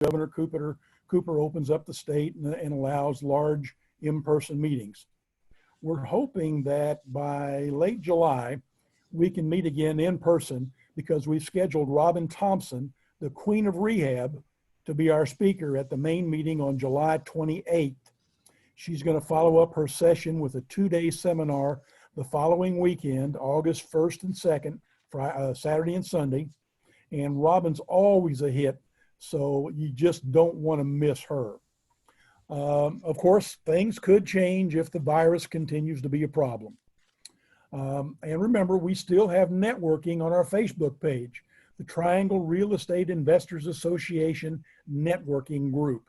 Governor Cooper opens up the state and allows large in-person meetings. We're hoping that by late July, we can meet again in person because we've scheduled Robin Thompson, the Queen of Rehab, to be our speaker at the main meeting on July 28th. She's going to follow up her session with a 2-day seminar the following weekend, August 1st and 2nd, Saturday and Sunday. And Robin's always a hit, so you just don't want to miss her. Of course, things could change if the virus continues to be a problem. And remember, we still have networking on our Facebook page, the Triangle Real Estate Investors Association Networking Group.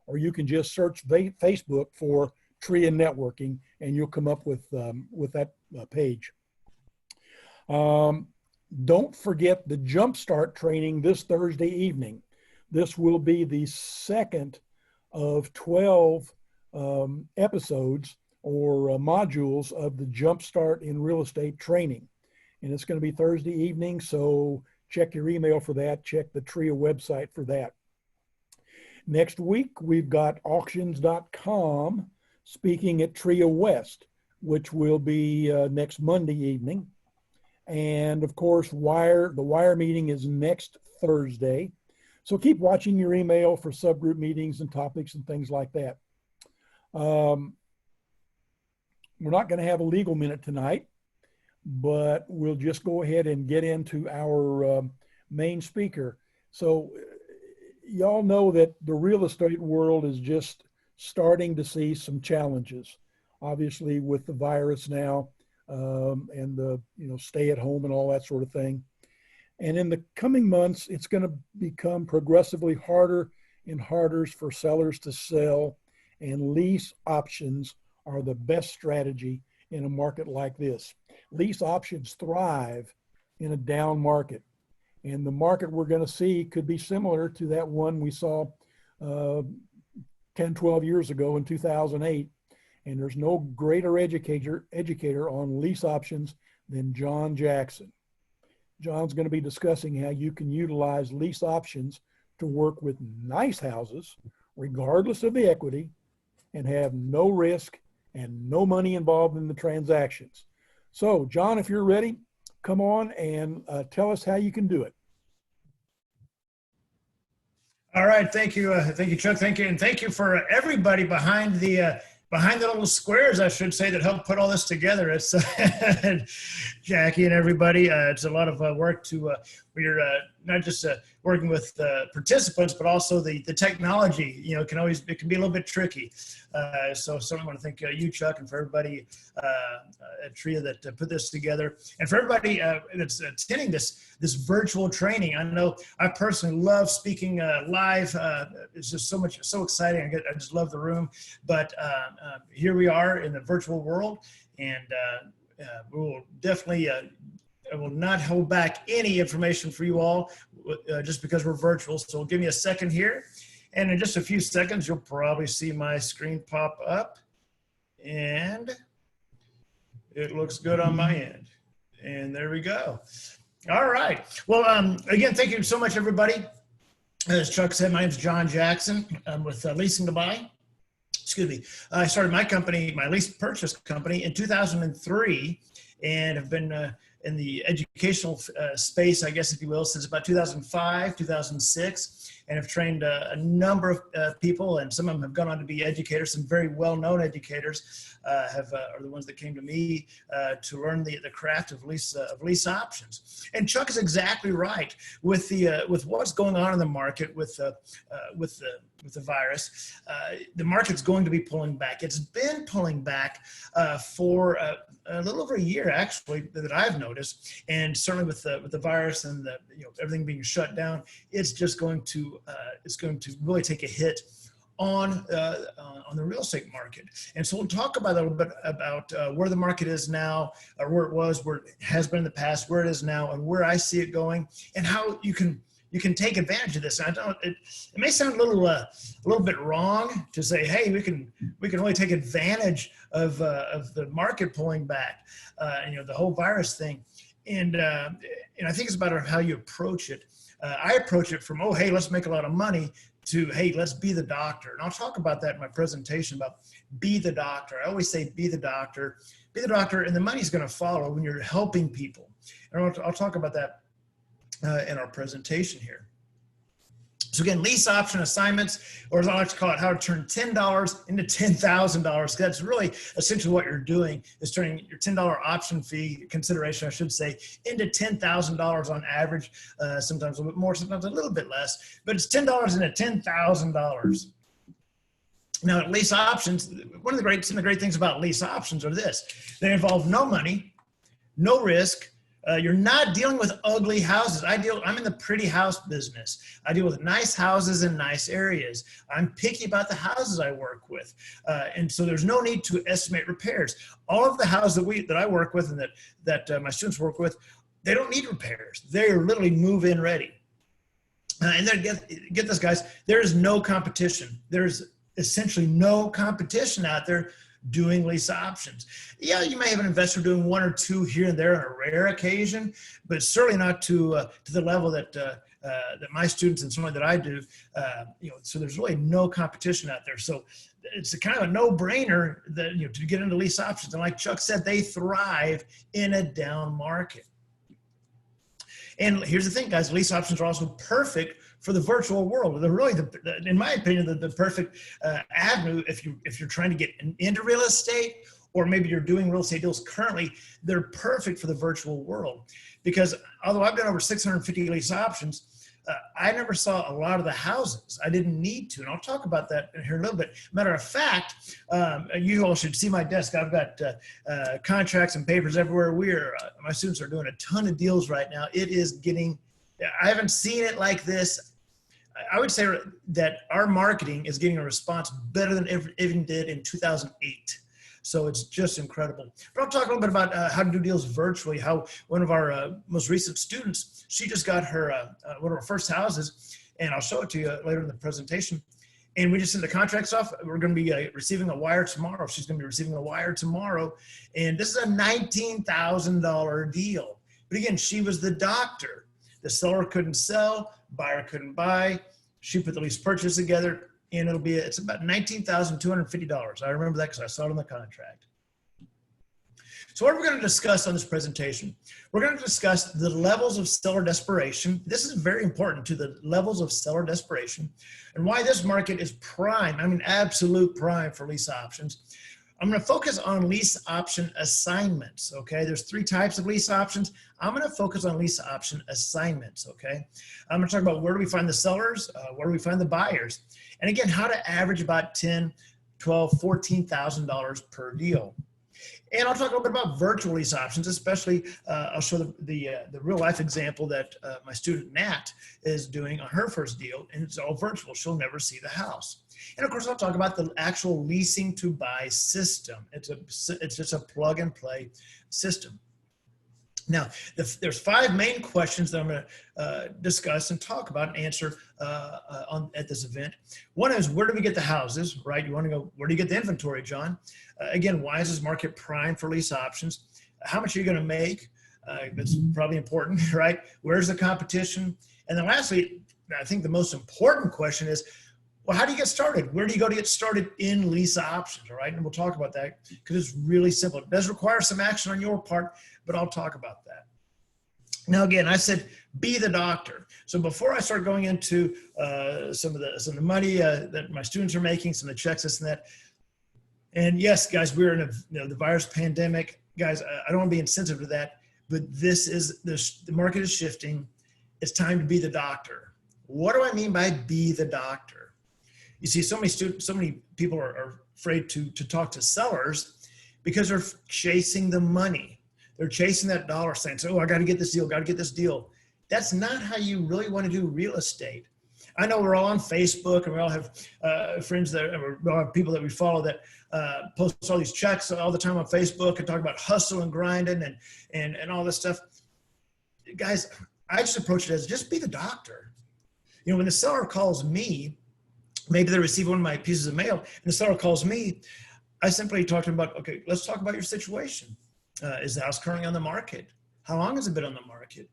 Or you can just search Facebook for TRIA Networking and you'll come up with that page. Don't forget the Jumpstart training this Thursday evening. This will be the second of 12 episodes or modules of the Jumpstart in Real Estate training. And it's going to be Thursday evening, so check your email for that. Check the TRIA website for that. Next week, we've got auctions.com speaking at TRIA West, which will be next Monday evening. And of course, the Wire meeting is next Thursday. So keep watching your email for subgroup meetings and topics and things like that. We're not going to have a legal minute tonight, but we'll just go ahead and get into our main speaker. So y'all know that the real estate world is just starting to see some challenges, obviously with the virus now and the stay at home and all that sort of thing. And in the coming months, it's going to become progressively harder and harder for sellers to sell, and lease options are the best strategy in a market like this. Lease options thrive in a down market, and the market we're going to see could be similar to that one we saw 10, 12 years ago in 2008. And there's no greater educator on lease options than John Jackson. John's going to be discussing how you can utilize lease options to work with nice houses, regardless of the equity, and have no risk and no money involved in the transactions. So, John, if you're ready, come on and tell us how you can do it. All right, thank you, Chuck. Thank you, and thank you for everybody behind the little squares, I should say, that helped put all this together. It's Jackie and everybody. It's a lot of work to, we're not just working with participants, but also the technology, it can be a little bit tricky. So certainly want to thank you, Chuck, and for everybody at TRIA that put this together. And for everybody that's attending this virtual training. I know I personally love speaking live. It's just so exciting. I just love the room. But here we are in the virtual world, and we will definitely I will not hold back any information for you all just because we're virtual. So give me a second here. And in just a few seconds, you'll probably see my screen pop up. And it looks good on my end. And there we go. All right. Well, again, thank you so much, everybody. As Chuck said, my name is John Jackson. I'm with Leasing to Buy. Excuse me. I started my company, my lease purchase company, in 2003, and have been in the educational space, I guess, if you will, since about 2005, 2006, and have trained a number of people, and some of them have gone on to be educators. Some very well-known educators are the ones that came to me to learn the craft of lease options. And Chuck is exactly right with what's going on in the market with the virus. The market's going to be pulling back. It's been pulling back for a little over a year, actually, that I've noticed. And certainly with the virus and everything being shut down, it's just going to really take a hit on the real estate market. And so we'll talk about a little bit about where the market is now, or where it was, where it has been in the past, where it is now, and where I see it going, and how you can take advantage of this. And it may sound a little bit wrong to say, hey, we can really take advantage of the market pulling back, the whole virus thing. And I think it's about how you approach it. I approach it from, oh, hey, let's make a lot of money, to, hey, let's be the doctor. And I'll talk about that in my presentation about be the doctor. I always say be the doctor, and the money's going to follow when you're helping people. And I'll talk about that in our presentation here. So again, lease option assignments, or as I like to call it, how to turn $10 into $10,000. That's really essentially what you're doing, is turning your $10 option fee consideration, I should say, into $10,000 on average, sometimes a little bit more, sometimes a little bit less, but it's $10 into $10,000. Now, at lease options, some of the great things about lease options are this: they involve no money, no risk. You're not dealing with ugly houses. I'm in the pretty house business. I deal with nice houses in nice areas. I'm picky about the houses I work with. And so there's no need to estimate repairs. All of the houses that I work with and that my students work with, they don't need repairs. They're literally move-in ready. And then get this, guys, there's no competition. There's essentially no competition out there doing lease options. Yeah, you may have an investor doing one or two here and there on a rare occasion, but certainly not to the level that my students and somebody that I do. So there's really no competition out there. So it's a kind of a no-brainer that to get into lease options. And like Chuck said, they thrive in a down market. And here's the thing, guys: lease options are also perfect for the virtual world. They're really, in my opinion, the perfect avenue if you're trying to get into real estate, or maybe you're doing real estate deals currently. They're perfect for the virtual world, because although I've done over 650 lease options, I never saw a lot of the houses. I didn't need to, and I'll talk about that here in a little bit. Matter of fact, you all should see my desk. I've got contracts and papers everywhere. My students are doing a ton of deals right now. It is getting, I haven't seen it like this. I would say that our marketing is getting a response better than it even did in 2008. So it's just incredible. But I'll talk a little bit about how to do deals virtually, how one of our most recent students, she just got her one of her first houses, and I'll show it to you later in the presentation. And we just sent the contracts off. We're going to be receiving a wire tomorrow. She's going to be receiving a wire tomorrow. And this is a $19,000 deal. But again, she was the doctor. The seller couldn't sell, buyer couldn't buy. She put the lease purchase together, and it's about $19,250. I remember that because I saw it on the contract. So what are we going to discuss on this presentation? We're going to discuss the levels of seller desperation. This is very important, to the levels of seller desperation, and why this market is prime. I mean, absolute prime for lease options. I'm going to focus on lease option assignments, okay? There's 3 types of lease options. I'm going to focus on lease option assignments, okay? I'm going to talk about where do we find the sellers, where do we find the buyers, and again, how to average about $10,000, $12,000, $14,000 per deal. And I'll talk a little bit about virtual lease options, especially I'll show the real life example that my student Nat is doing on her first deal, and it's all virtual. She'll never see the house. And of course, I'll talk about the actual leasing to buy system. It's just a plug and play system. Now, there's 5 main questions that I'm going to discuss and talk about and answer at this event. One is, where do we get the houses, right? You want to go, where do you get the inventory, John? Again, why is this market prime for lease options? How much are you going to make? That's probably important, right? Where's the competition? And then lastly, I think the most important question is, well, how do you get started? Where do you go to get started in lease options, all right? And we'll talk about that because it's really simple. It does require some action on your part, but I'll talk about that. Now, again, I said, be the doctor. So before I start going into some of the money that my students are making, some of the checks, this and that. And yes, guys, we're in the virus pandemic. Guys, I don't want to be insensitive to that, but the market is shifting. It's time to be the doctor. What do I mean by be the doctor? You see, so many people are afraid to talk to sellers because they're chasing the money. They're chasing that dollar, saying, "Oh, I got to get this deal, got to get this deal." That's not how you really want to do real estate. I know we're all on Facebook, and we all have friends we all have people that we follow that post all these checks all the time on Facebook and talk about hustle and grinding and all this stuff. Guys, I just approach it as just be the doctor. When the seller calls me, maybe they receive one of my pieces of mail, and the seller calls me, I simply talk to them about, okay, let's talk about your situation. Is the house currently on the market? How long has it been on the market?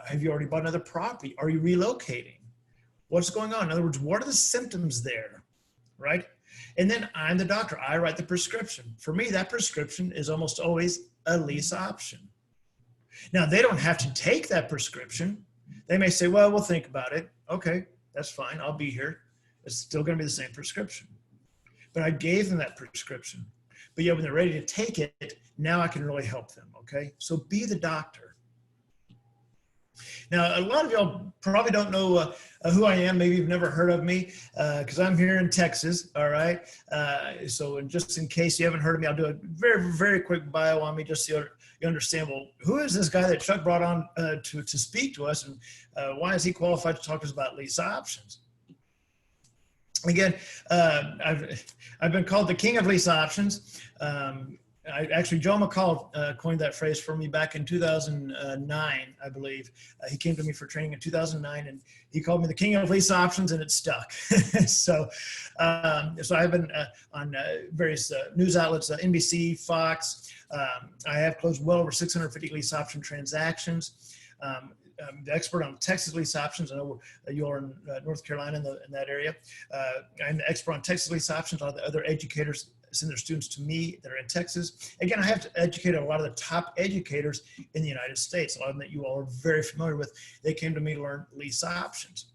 Have you already bought another property? Are you relocating? What's going on? In other words, what are the symptoms there, right? And then I'm the doctor. I write the prescription. For me, that prescription is almost always a lease option. Now, they don't have to take that prescription. They may say, well, we'll think about it. Okay, that's fine. I'll be here. It's still going to be the same prescription. But I gave them that prescription. But yeah, when they're ready to take it, now I can really help them, okay? So be the doctor. Now, a lot of y'all probably don't know who I am. Maybe you've never heard of me because I'm here in Texas, all right? So just in case you haven't heard of me, I'll do a very, very quick bio on me just so you understand, well, who is this guy that Chuck brought on to speak to us, and why is he qualified to talk to us about lease options? Again, I've been called the king of lease options. Actually, Joe McCall coined that phrase for me back in 2009, I believe. He came to me for training in 2009, and he called me the king of lease options, and it stuck. So I've been on various news outlets, NBC, Fox. I have closed well over 650 lease option transactions. I'm the expert on Texas lease options. I know you are in North Carolina in that area. I'm the expert on Texas lease options. A lot of the other educators send their students to me that are in Texas. Again, I have to educate a lot of the top educators in the United States, a lot of them that you all are very familiar with. They came to me to learn lease options.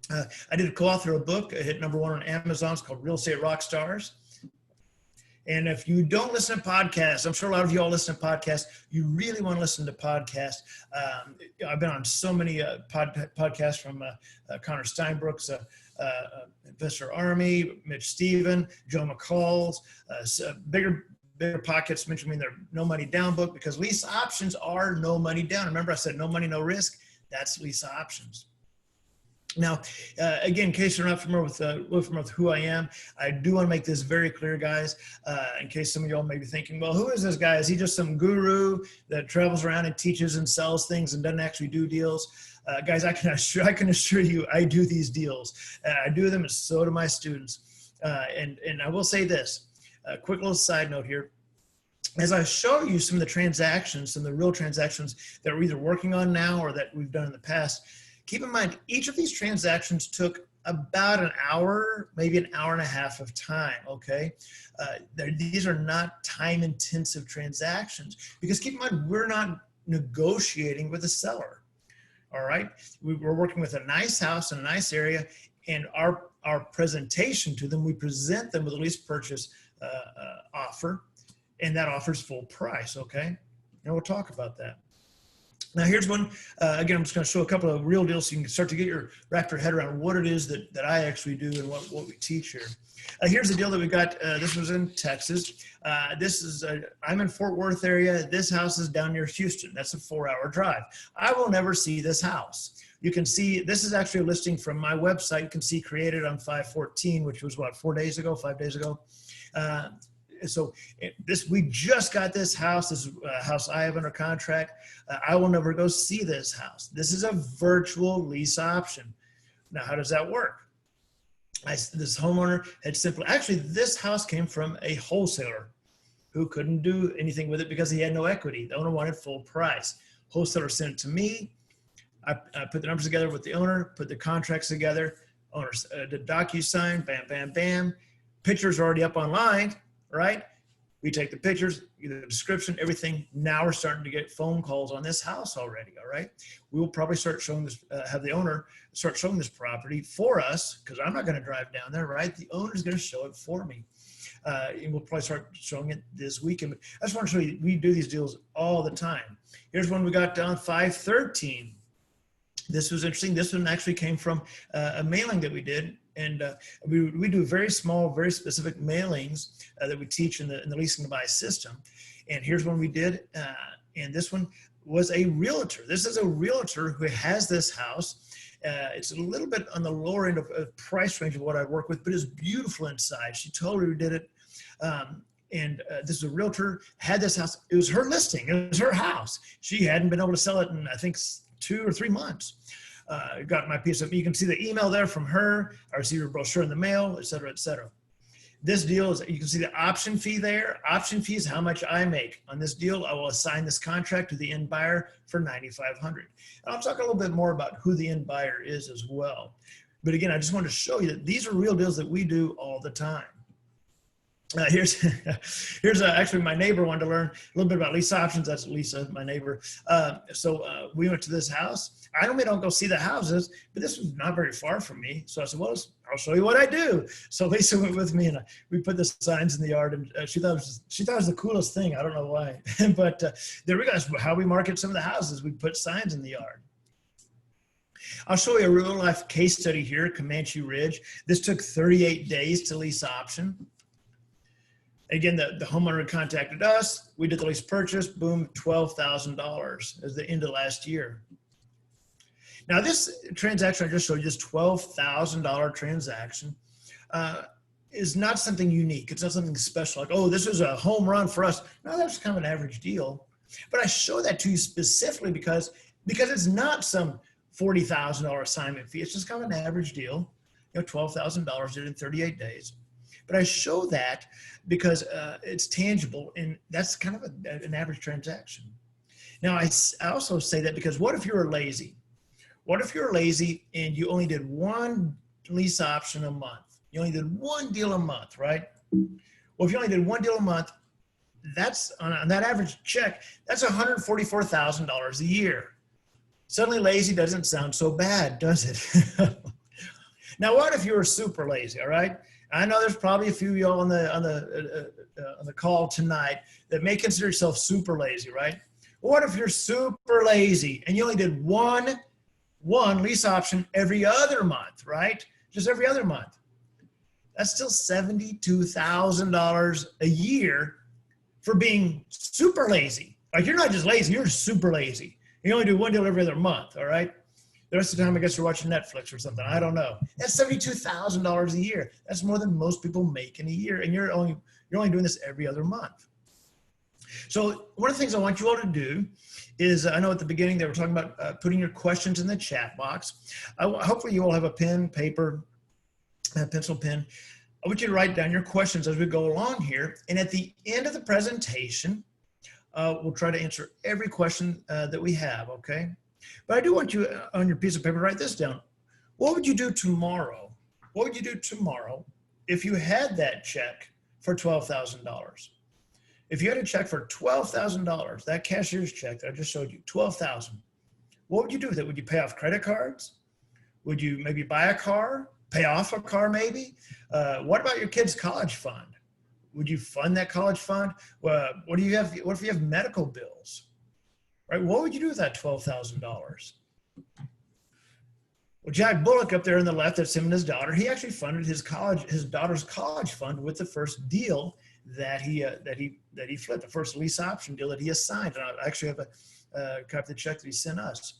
I did co-author a book. It hit #1 on Amazon. It's called Real Estate Rock Stars. And if you don't listen to podcasts, I'm sure a lot of you all listen to podcasts. You really want to listen to podcasts. I've been on so many podcasts from Connor Steinbrooks, Investor Army, Mitch Stephen, Joe McCall's, bigger pockets mentioned me in their No Money Down book, because lease options are no money down. Remember I said no money, no risk? That's lease options. Now, again, in case you're not familiar with who I am, I do want to make this very clear, guys, in case some of y'all may be thinking, well, who is this guy? Is he just some guru that travels around and teaches and sells things and doesn't actually do deals? Guys, I can assure you I do these deals. I do them, and so do my students. And I will say this, a quick little side note here. As I show you some of the transactions, some of the real transactions that we're either working on now or that we've done in the past, keep in mind, each of these transactions took about an hour, maybe an hour and a half of time, okay? These are not time-intensive transactions, because keep in mind, we're not negotiating with the seller, all right? We're working with a nice house in a nice area, and our presentation to them, we present them with a lease purchase offer, and that offers full price, okay? And we'll talk about that. Now here's one, again, I'm just going to show a couple of real deals so you can start to wrap your head around what it is that I actually do and what we teach here. Here's the deal that we got. This was in Texas. I'm in Fort Worth area. This house is down near Houston. That's a 4-hour drive. I will never see this house. You can see, this is actually a listing from my website. You can see created on 5/14, which was what, 5 days ago. So we just got this house. This is a house I have under contract. I will never go see this house. This is a virtual lease option. Now, how does that work? This homeowner had actually, this house came from a wholesaler who couldn't do anything with it because he had no equity. The owner wanted full price. Wholesaler sent it to me. I put the numbers together with the owner, put the contracts together. Owner did DocuSign, bam, bam, bam. Pictures are already up online. Right? We take the pictures, the description, everything. Now we're starting to get phone calls on this house already. All right. We will probably start showing this, have the owner start showing this property for us, because I'm not going to drive down there. Right. The owner's going to show it for me. And we'll probably start showing it this weekend. But I just want to show you, we do these deals all the time. Here's one we got down 5/13. This was interesting. This one actually came from a mailing that we did. And we do very small, very specific mailings that we teach in the leasing to buy system. And here's one we did. And this one was a realtor. This is a realtor who has this house. It's a little bit on the lower end of price range of what I work with, but it's beautiful inside. She totally redid it. This is a realtor, had this house. It was her listing. It was her house. She hadn't been able to sell it in, I think, 2 or 3 months. Got my piece of, you can see the email there from her. I received her brochure in the mail, et cetera, et cetera. This deal is, you can see the option fee there. Option fee is how much I make. On this deal, I will assign this contract to the end buyer for $9,500. And I'll talk a little bit more about who the end buyer is as well. But again, I just wanted to show you that these are real deals that we do all the time. Here's actually my neighbor wanted to learn a little bit about lease options. That's Lisa, my neighbor. So we went to this house. I normally don't go see the houses, but this was not very far from me. So I said, well, I'll show you what I do. So Lisa went with me, and we put the signs in the yard, and she thought it was the coolest thing. I don't know why, but there we go. That's how we market some of the houses. We put signs in the yard. I'll show you a real life case study here, Comanche Ridge. This took 38 days to lease option. Again, the homeowner contacted us. We did the lease purchase. Boom, $12,000 as the end of last year. Now, this transaction I just showed you, this $12,000 transaction, is not something unique. It's not something special, like, oh, this is a home run for us. No, that's kind of an average deal. But I show that to you specifically because it's not some $40,000 assignment fee. It's just kind of an average deal. You know, $12,000 did in 38 days. But I show that because it's tangible, and that's kind of an average transaction. Now, I also say that because what if you were lazy? What if you're lazy and you only did one lease option a month? You only did one deal a month, right? Well, if you only did one deal a month, that's on that average check, that's $144,000 a year. Suddenly lazy doesn't sound so bad, does it? Now, what if you were super lazy, all right? I know there's probably a few of y'all on the call tonight that may consider yourself super lazy, right? What if you're super lazy and you only did one lease option every other month, right? Just every other month. That's still $72,000 a year for being super lazy. Like, you're not just lazy, you're super lazy. You only do one deal every other month, all right? The rest of the time, I guess you're watching Netflix or something. I don't know. That's $72,000 a year. That's more than most people make in a year, and you're only doing this every other month. So one of the things I want you all to do is, I know at the beginning they were talking about putting your questions in the chat box. Hopefully you all have a pen, paper, a pencil, pen. I want you to write down your questions as we go along here, and at the end of the presentation, we'll try to answer every question that we have, okay? But I do want you on your piece of paper, write this down. What would you do tomorrow? What would you do tomorrow if you had that check for $12,000? If you had a check for $12,000, that cashier's check that I just showed you, $12,000, what would you do with it? Would you pay off credit cards? Would you maybe buy a car, pay off a car maybe? What about your kid's college fund? Would you fund that college fund? What if you have medical bills? Right? What would you do with that $12,000? Well, Jack Bullock up there on the left, that's him and his daughter. He actually funded his daughter's college fund with the first deal that he flipped, the first lease option deal that he assigned. And I actually have a copy of the check that he sent us.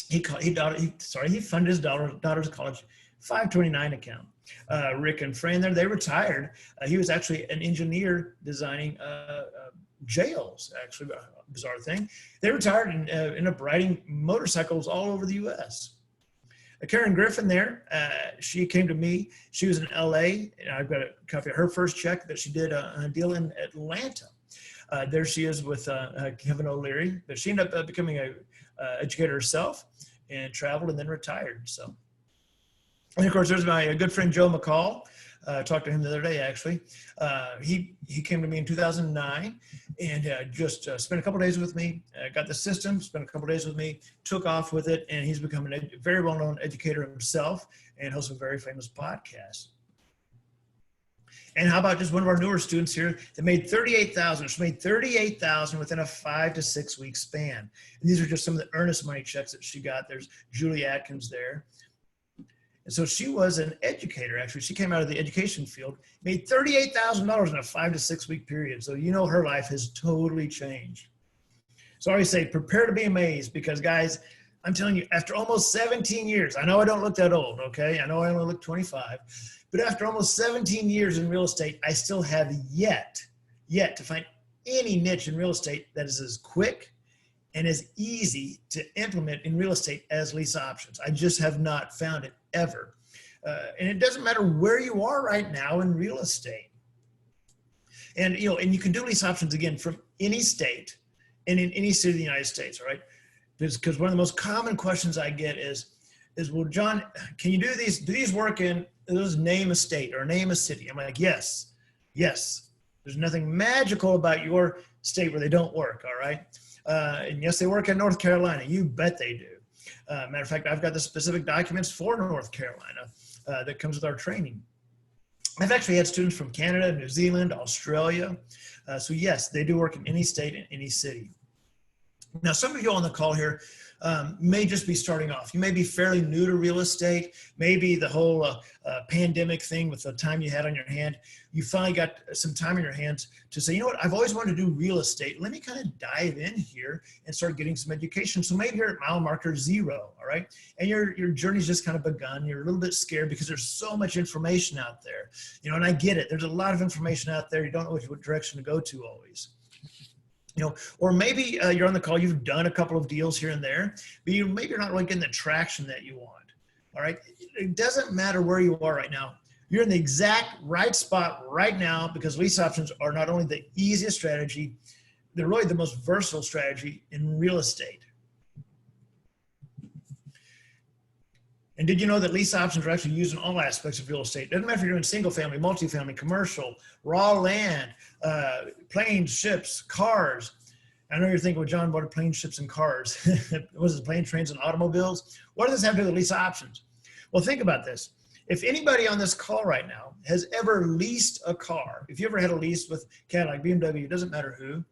He funded his daughter's college 529 account. Rick and Fran there, they retired. He was actually an engineer designing jails, actually, a bizarre thing. They retired and ended up riding motorcycles all over the U.S. Karen Griffin there, she came to me. She was in L.A., and I've got a copy of her first check that she did a deal in Atlanta. There she is with Kevin O'Leary, but she ended up becoming an educator herself and traveled and then retired. So, and of course, there's my good friend Joe McCall. Talked to him the other day, actually. He came to me in 2009 and just spent a couple days with me, got the system, spent a couple days with me, took off with it, and he's become a very well-known educator himself and hosts a very famous podcast. And how about just one of our newer students here that made $38,000? She made $38,000 within a 5 to 6 week span. And these are just some of the earnest money checks that she got. There's Julie Atkins there. And so she was an educator, actually. She came out of the education field, made $38,000 in a 5 to 6 week period. So you know her life has totally changed. So I always say, prepare to be amazed, because guys, I'm telling you, after almost 17 years, I know I don't look that old, okay? I know I only look 25, but after almost 17 years in real estate, I still have yet to find any niche in real estate that is as quick and as easy to implement in real estate as lease options. I just have not found it ever. And it doesn't matter where you are right now in real estate. And, you know, and you can do lease options again from any state and in any city of the United States, all right? Because one of the most common questions I get is, well, John, can you do these work in, let's name a state or name a city? I'm like, yes. There's nothing magical about your state where they don't work, all right? And yes, they work in North Carolina. You bet they do. Matter of fact, I've got the specific documents for North Carolina that comes with our training. I've actually had students from Canada, New Zealand, Australia. So yes, they do work in any state and any city. Now, some of you on the call here may just be starting off. You may be fairly new to real estate. Maybe the whole pandemic thing with the time you had on your hand, you finally got some time in your hands to say, you know what, I've always wanted to do real estate. Let me kind of dive in here and start getting some education. So maybe you're at mile marker 0, all right? And your journey's just kind of begun. You're a little bit scared because there's so much information out there. You know, and I get it. There's a lot of information out there. You don't know what direction to go to always. You know, or maybe you're on the call, you've done a couple of deals here and there, but maybe you're not really getting the traction that you want. All right. It doesn't matter where you are right now. You're in the exact right spot right now because lease options are not only the easiest strategy, they're really the most versatile strategy in real estate. And did you know that lease options are actually used in all aspects of real estate? Doesn't matter if you're doing single family, multifamily, commercial, raw land, planes, ships, cars. I know you're thinking, well, John, what are planes, ships, and cars? What is it, planes, trains, and automobiles? What does this have to do with lease options? Well, think about this. If anybody on this call right now has ever leased a car, if you ever had a lease with Cadillac, BMW, it doesn't matter who,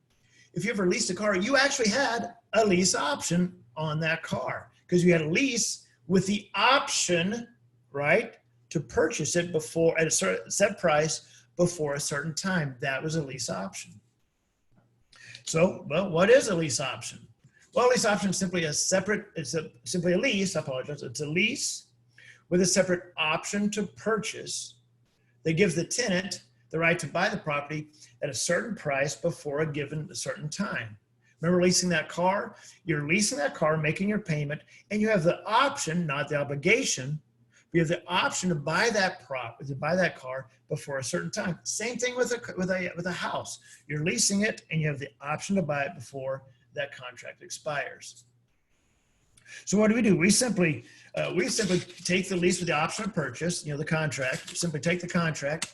if you ever leased a car, you actually had a lease option on that car because you had a lease with the option, right, to purchase it before at a set price before a certain time. That was a lease option. So, well, what is a lease option? Well, a lease option is simply simply a lease, I apologize. It's a lease with a separate option to purchase that gives the tenant the right to buy the property at a certain price before a certain time. Remember leasing that car? You're leasing that car, making your payment, and you have the option, not the obligation, but you have the option to buy that car before a certain time. Same thing with a house. You're leasing it, and you have the option to buy it before that contract expires. So what do? We simply take the lease with the option of purchase, you know, the contract. We simply take the contract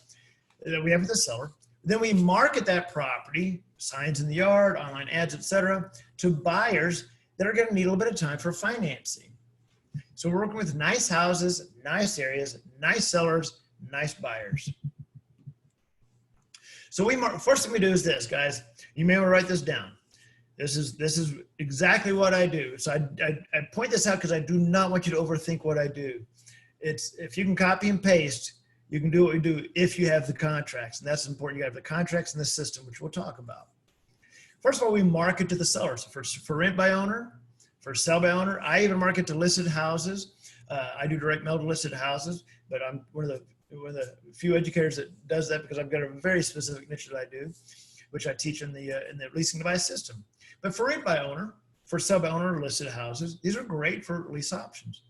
that we have with the seller. Then we market that property, signs in the yard, online ads, etc., to buyers that are going to need a little bit of time for financing. So we're working with nice houses, nice areas, nice sellers, nice buyers. So first thing we do is this, guys. You may want to write this down. This is exactly what I do. So I point this out because I do not want you to overthink what I do. It's if you can copy and paste, you can do what we do if you have the contracts. And that's important. You have the contracts in the system, which we'll talk about. First of all, we market to the sellers for rent by owner, for sell by owner. I even market to listed houses. I do direct mail to listed houses, but I'm one of the few educators that does that because I've got a very specific niche that I do, which I teach in the leasing to buy system. But for rent by owner, for sell by owner, listed houses, these are great for lease options.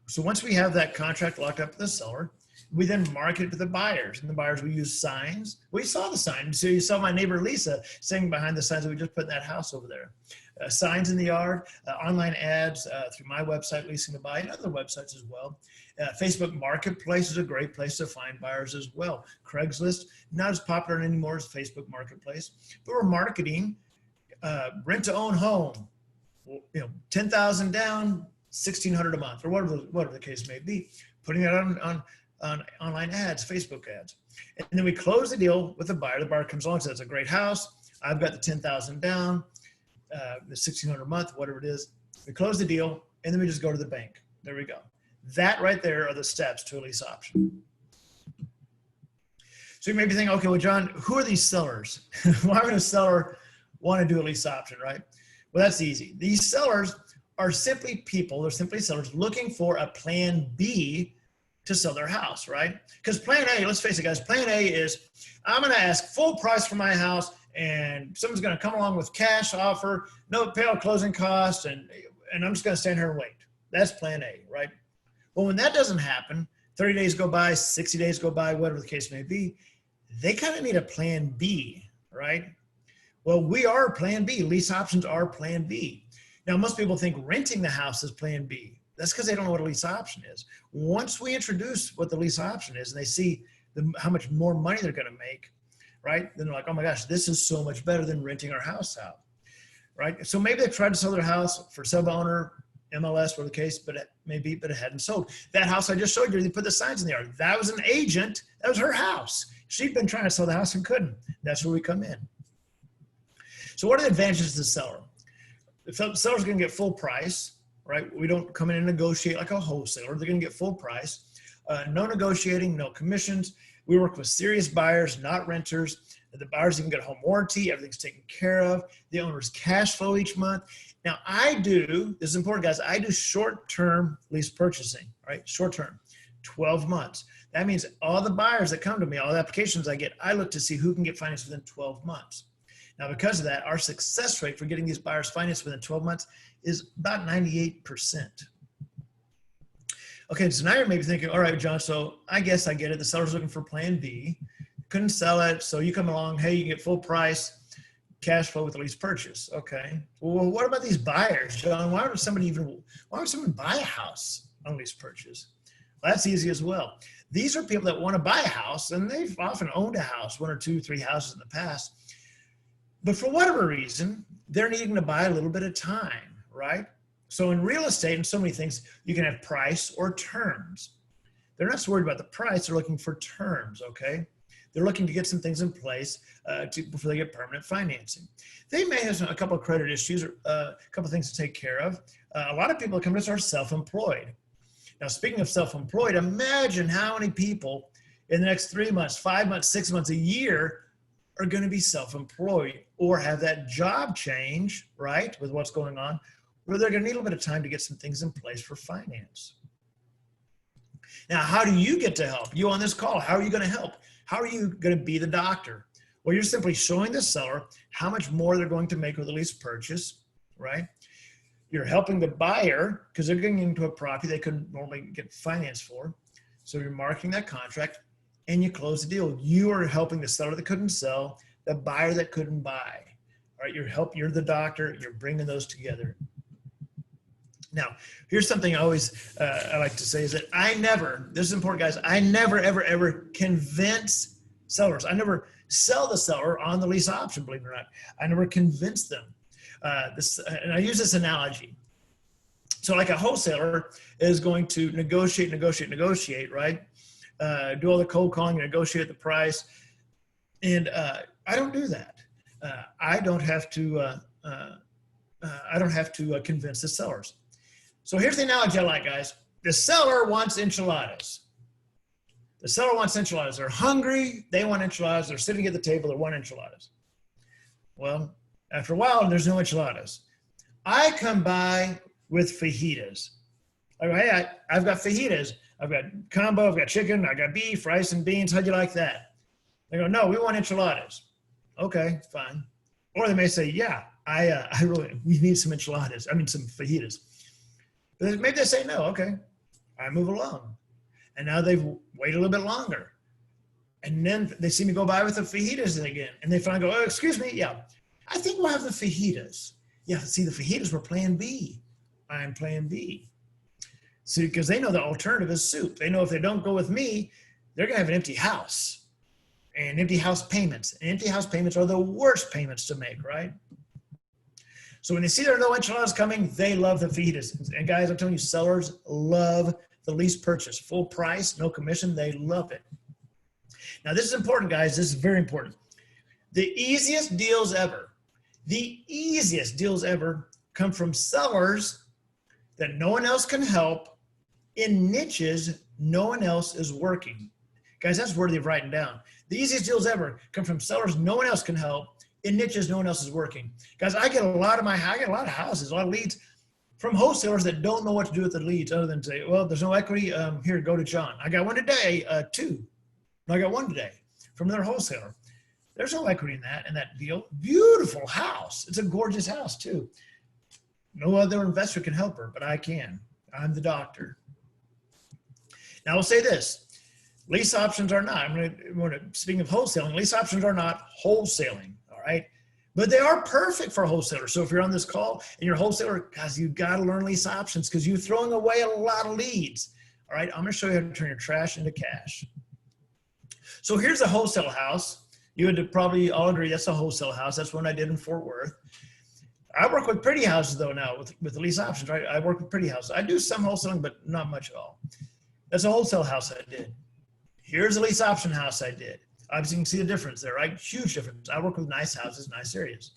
So once we have that contract locked up with the seller, we then market it to the buyers, and the buyers will use signs. We saw the sign. So you saw my neighbor Lisa sitting behind the signs that we just put in that house over there. Signs in the yard, online ads through my website, Leasing to Buy, and other websites as well. Facebook Marketplace is a great place to find buyers as well. Craigslist, not as popular anymore as Facebook Marketplace, but we're marketing rent to own home, you know, $10,000 down, $1,600 a month, or whatever the case may be. Putting it on online ads, Facebook ads. And then we close the deal with the buyer. The buyer comes along and says, it's a great house. I've got the $10,000 down, the $1,600 a month, whatever it is. We close the deal, and then we just go to the bank. There we go. That right there are the steps to a lease option. So you may be thinking, okay, well, John, who are these sellers? Why would a seller want to do a lease option, right? Well, that's easy. These sellers are simply people, they're simply sellers looking for a plan B to sell their house, right? Because plan A, let's face it, guys, plan A is I'm going to ask full price for my house, and someone's going to come along with cash offer, no pay all closing costs, and I'm just going to stand here and wait. That's plan A, right? Well, when that doesn't happen, 30 days go by, 60 days go by, whatever the case may be, they kind of need a plan B, right? Well, we are plan B. Lease options are plan B. Now, most people think renting the house is plan B. That's because they don't know what a lease option is. Once we introduce what the lease option is and they see how much more money they're going to make, right? Then they're like, oh my gosh, this is so much better than renting our house out, right? So maybe they tried to sell their house for sub-owner, MLS, whatever the case, but it hadn't sold. That house I just showed you, they put the signs in the yard. That was an agent. That was her house. She'd been trying to sell the house and couldn't. That's where we come in. So what are the advantages to the seller? The seller's going to get full price, right? We don't come in and negotiate like a wholesaler. They're going to get full price. No negotiating, no commissions. We work with serious buyers, not renters. The buyers even get a home warranty. Everything's taken care of. The owner's cash flow each month. Now this is important, guys, I do short-term lease purchasing, right? Short-term, 12 months. That means all the buyers that come to me, all the applications I get, I look to see who can get financed within 12 months. Now, because of that, our success rate for getting these buyers financed within 12 months is about 98%. Okay, so now you're maybe thinking, all right, John, so I guess I get it. The seller's looking for plan B, couldn't sell it. So you come along, hey, you get full price, cash flow with a lease purchase. Okay. Well, what about these buyers, John? Why would someone buy a house on a lease purchase? Well, that's easy as well. These are people that want to buy a house, and they've often owned a house, 1 or 2, 3 houses in the past. But for whatever reason, they're needing to buy a little bit of time, right? So in real estate and so many things, you can have price or terms. They're not so worried about the price. They're looking for terms, okay? They're looking to get some things in place before they get permanent financing. They may have a couple of credit issues or a couple of things to take care of. A lot of people that come to us are self-employed. Now, speaking of self-employed, imagine how many people in the next 3 months, 5 months, 6 months, a year are going to be self-employed or have that job change, right, with what's going on, where they're going to need a little bit of time to get some things in place for finance. Now, how do you get to help? You on this call, how are you going to help? How are you going to be the doctor? Well, you're simply showing the seller how much more they're going to make with a lease purchase, right? You're helping the buyer because they're getting into a property they couldn't normally get financed for. So you're marking that contract and you close the deal. You are helping the seller that couldn't sell, the buyer that couldn't buy. All right, you're the doctor, you're bringing those together. Now, here's something I always I like to say is that this is important, guys, I never, ever, ever convince sellers. I never sell the seller on the lease option, believe it or not. I never convince them. And I use this analogy. So like a wholesaler is going to negotiate, right? Do all the cold calling, negotiate the price. And I don't do that. I don't have to convince the sellers. So here's the analogy I like, guys. The seller wants enchiladas. The seller wants enchiladas. They're hungry. They want enchiladas. They're sitting at the table. They want enchiladas. Well, after a while, there's no enchiladas. I come by with fajitas. I go, hey, I've got fajitas. I've got combo. I've got chicken. I've got beef, rice, and beans. How'd you like that? They go, no, we want enchiladas. Okay, fine. Or they may say, yeah, we need some enchiladas. I mean, some fajitas. Maybe they say no. Okay, I move along. And now they've waited a little bit longer. And then they see me go by with the fajitas again. And they finally go, oh, excuse me. Yeah, I think we'll have the fajitas. Yeah, see, the fajitas were plan B. I'm plan B. See, because they know the alternative is soup. They know if they don't go with me, they're going to have an empty house and empty house payments. And empty house payments are the worst payments to make, right? So when they see there are no enchiladas coming, they love the fajitas. And guys, I'm telling you, sellers love the lease purchase. Full price, no commission, they love it. Now, this is important, guys. This is very important. The easiest deals ever come from sellers that no one else can help in niches no one else is working. Guys, that's worthy of writing down. The easiest deals ever come from sellers no one else can help in niches no one else is working. Guys, I get a lot of houses, a lot of leads from wholesalers that don't know what to do with the leads other than say, well, there's no equity. Here, go to John. I got one today, two. No, I got one today from another wholesaler. There's no equity in that deal. Beautiful house. It's a gorgeous house too. No other investor can help her, but I can. I'm the doctor. Now I'll say this, lease options are not, speaking of wholesaling, lease options are not wholesaling, all right? But they are perfect for wholesalers. So if you're on this call and you're a wholesaler, guys, you got to learn lease options because you're throwing away a lot of leads. All right, I'm going to show you how to turn your trash into cash. So here's a wholesale house. You would probably all agree that's a wholesale house. That's one I did in Fort Worth. I work with pretty houses though now with the lease options, right? I work with pretty houses. I do some wholesaling, but not much at all. That's a wholesale house I did. Here's a lease option house I did. Obviously, you can see the difference there, right? Huge difference. I work with nice houses, nice areas.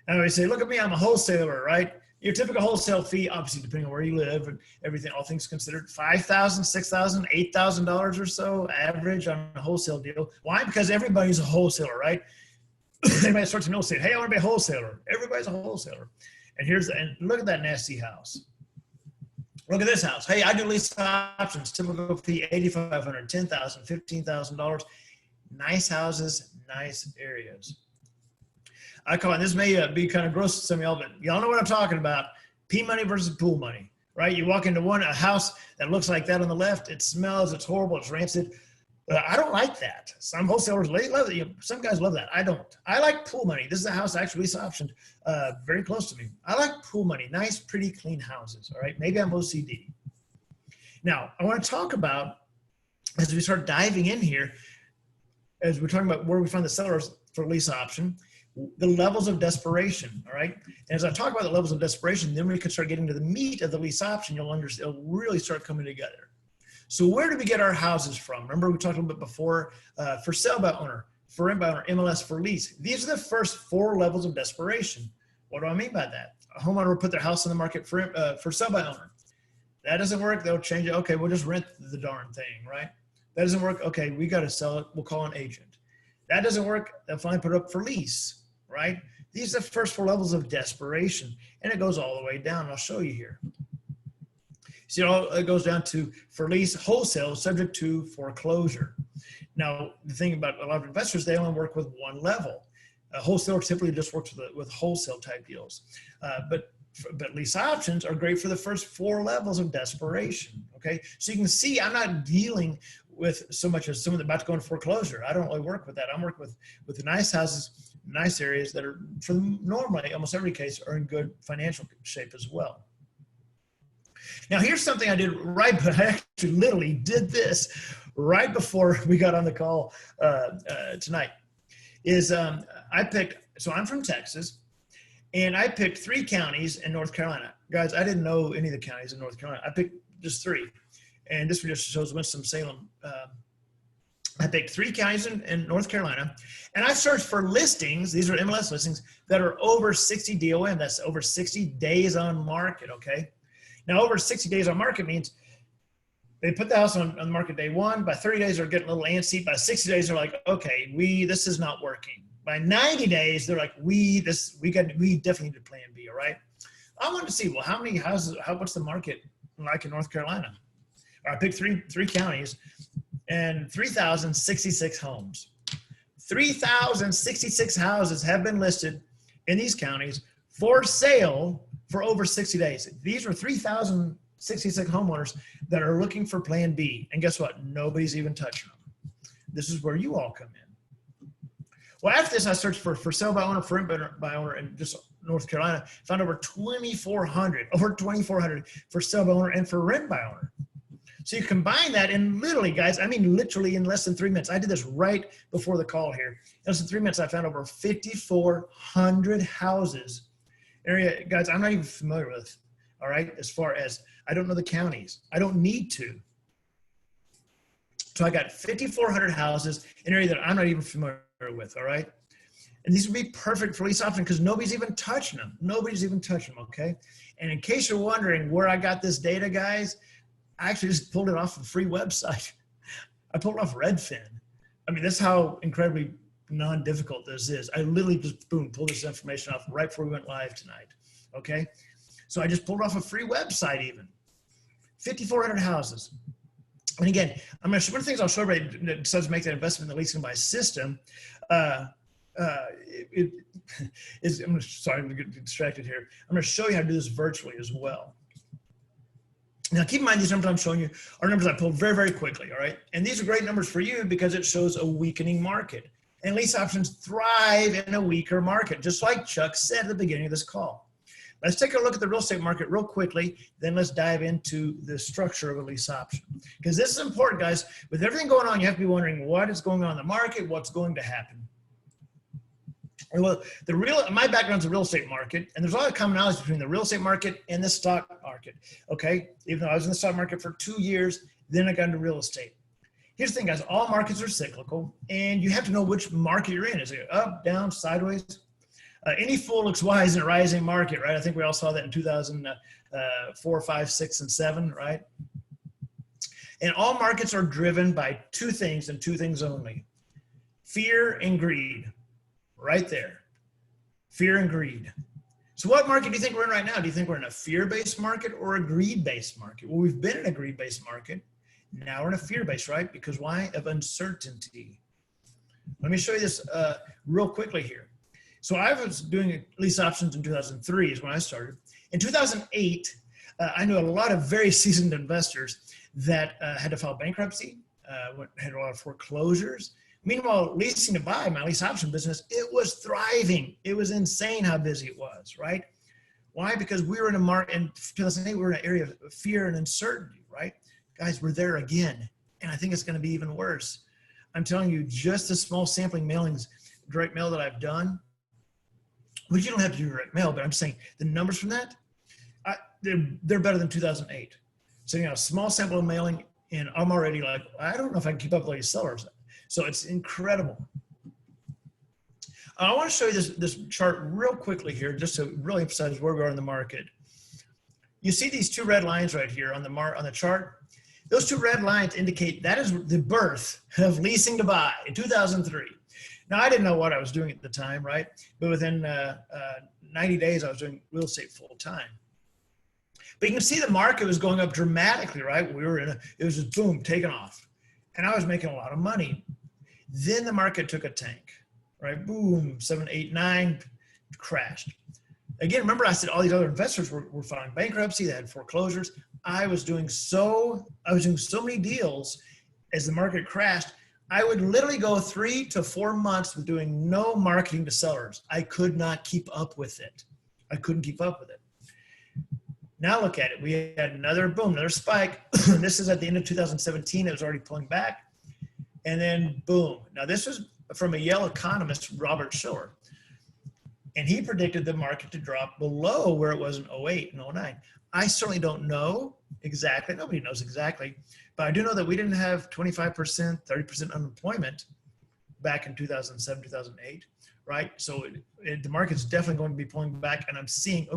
And I say, look at me, I'm a wholesaler, right? Your typical wholesale fee, obviously, depending on where you live and everything, all things considered, $5,000, $6,000, $8,000 or so average on a wholesale deal. Why? Because everybody's a wholesaler, right? They might start to know, say, hey, I want to be a wholesaler. Everybody's a wholesaler. And look at that nasty house. Look at this house. Hey, I do lease options. Typical fee, $8,500, $10,000, $15,000. Nice houses, nice areas. I call it, this may be kind of gross to some of y'all, but y'all know what I'm talking about. P money versus pool money, right? You walk into a house that looks like that on the left. It smells, it's horrible, it's rancid. I don't like that. Some wholesalers love it. Some guys love that. I don't. I like pool money. This is a house actually lease optioned very close to me. I like pool money. Nice, pretty, clean houses. All right. Maybe I'm OCD. Now, I want to talk about, as we start diving in here, as we're talking about where we find the sellers for lease option, the levels of desperation. All right. And as I talk about the levels of desperation, then we can start getting to the meat of the lease option. You'll understand, it'll really start coming together. So where do we get our houses from? Remember we talked a little bit before, for sale by owner, for rent by owner, MLS, for lease. These are the first 4 levels of desperation. What do I mean by that? A homeowner will put their house on the market for sale by owner. That doesn't work, they'll change it. Okay, we'll just rent the darn thing, right? That doesn't work, okay, we got to sell it, we'll call an agent. That doesn't work, they'll finally put it up for lease, right? These are the first 4 levels of desperation, and it goes all the way down. I'll show you here. See, it goes down to for lease wholesale subject to foreclosure. Now, the thing about a lot of investors, they only work with one level. A wholesaler typically just works with wholesale type deals. But lease options are great for the first 4 levels of desperation, okay? So you can see I'm not dealing with so much as someone that's about to go into foreclosure. I don't really work with that. I'm working with the nice houses, nice areas that are, for normally, almost every case, are in good financial shape as well. Now, here's something I did I actually literally did this right before we got on the call tonight, is I picked, so I'm from Texas, and I picked 3 counties in North Carolina. Guys, I didn't know any of the counties in North Carolina. I picked just 3, and this just shows Winston-Salem. I picked 3 counties in North Carolina, and I searched for listings. These are MLS listings that are over 60 DOM. That's over 60 days on market, okay? Now, over 60 days on market means they put the house on the market day 1. By 30 days, they're getting a little antsy. By 60 days, they're like, okay, this is not working. By 90 days, they're like, we definitely need a plan B, all right? I wanted to see, well, how many houses, what's the market like in North Carolina? I picked three counties and 3,066 homes. 3,066 houses have been listed in these counties for sale for over 60 days. These are 3,066 homeowners that are looking for plan B. And guess what? Nobody's even touching them. This is where you all come in. Well, after this, I searched for sale by owner, for rent by owner in just North Carolina, found over 2,400 for sale by owner and for rent by owner. So you combine that, and literally, guys, I mean literally in less than 3 minutes. I did this right before the call here. In less than 3 minutes, I found over 5,400 houses. Area, guys, I'm not even familiar with, all right, as far as I don't know the counties. I don't need to. So I got 5,400 houses in an area that I'm not even familiar with, all right? And these would be perfect for lease option because nobody's even touching them. Nobody's even touching them, okay? And in case you're wondering where I got this data, guys, I actually just pulled it off a free website. I pulled it off Redfin. I mean, that's how incredibly non-difficult this is. I literally just, boom, pulled this information off right before we went live tonight, okay? So I just pulled off a free website even. 5,400 houses. And again, one of the things I'll show everybody that decides to make that investment in the leasing by system sorry, I'm gonna get distracted here. I'm gonna show you how to do this virtually as well. Now, keep in mind, these numbers I'm showing you are numbers I pulled very, very quickly, all right? And these are great numbers for you because it shows a weakening market. And lease options thrive in a weaker market, just like Chuck said at the beginning of this call. Let's take a look at the real estate market real quickly, then let's dive into the structure of a lease option. Because this is important, guys. With everything going on, you have to be wondering what is going on in the market, what's going to happen. Well, my background's the real estate market, and there's a lot of commonalities between the real estate market and the stock market, okay? Even though I was in the stock market for 2 years, then I got into real estate. Here's the thing, guys, all markets are cyclical, and you have to know which market you're in. Is it up, down, sideways? Any fool looks wise in a rising market, right? I think we all saw that in 2004, 5, 6, and 7, right? And all markets are driven by two things and two things only: fear and greed. Right there, fear and greed. So what market do you think we're in right now? Do you think we're in a fear-based market or a greed-based market? Well, we've been in a greed-based market. Now we're in a fear-based, right? Because why? Of uncertainty. Let me show you this real quickly here. So I was doing lease options in 2003 is when I started. In 2008, I knew a lot of very seasoned investors that had to file bankruptcy, had a lot of foreclosures. Meanwhile, leasing to buy, my lease option business, it was thriving. It was insane how busy it was, right? Why? Because we were in a market, in 2008, we were in an area of fear and uncertainty, right? Guys, we're there again, and I think it's going to be even worse. I'm telling you, just the small sampling mailings, direct mail that I've done, which you don't have to do direct mail, but I'm saying the numbers from that, they're better than 2008. So, you know, small sample of mailing, and I'm already like, I don't know if I can keep up with these sellers. So it's incredible. I want to show you this chart real quickly here, just to really emphasize where we are in the market. You see these two red lines right here on the chart? Those two red lines indicate that is the birth of leasing to buy in 2003. Now, I didn't know what I was doing at the time, right? But within 90 days, I was doing real estate full time. But you can see the market was going up dramatically, right? It was just boom, taking off. And I was making a lot of money. Then the market took a tank, right? Boom, 7, 8, 9, crashed. Again, remember I said all these other investors were filing bankruptcy, they had foreclosures. I was doing so many deals as the market crashed. I would literally go 3 to 4 months with doing no marketing to sellers. I could not keep up with it. I couldn't keep up with it. Now look at it. We had another boom, another spike. This is at the end of 2017. It was already pulling back. And then boom. Now this was from a Yale economist, Robert Shiller. And he predicted the market to drop below where it was in 08 and 09. I certainly don't know exactly. Nobody knows exactly. But I do know that we didn't have 25%, 30% unemployment back in 2007, 2008. Right? So the market's definitely going to be pulling back, and I'm seeing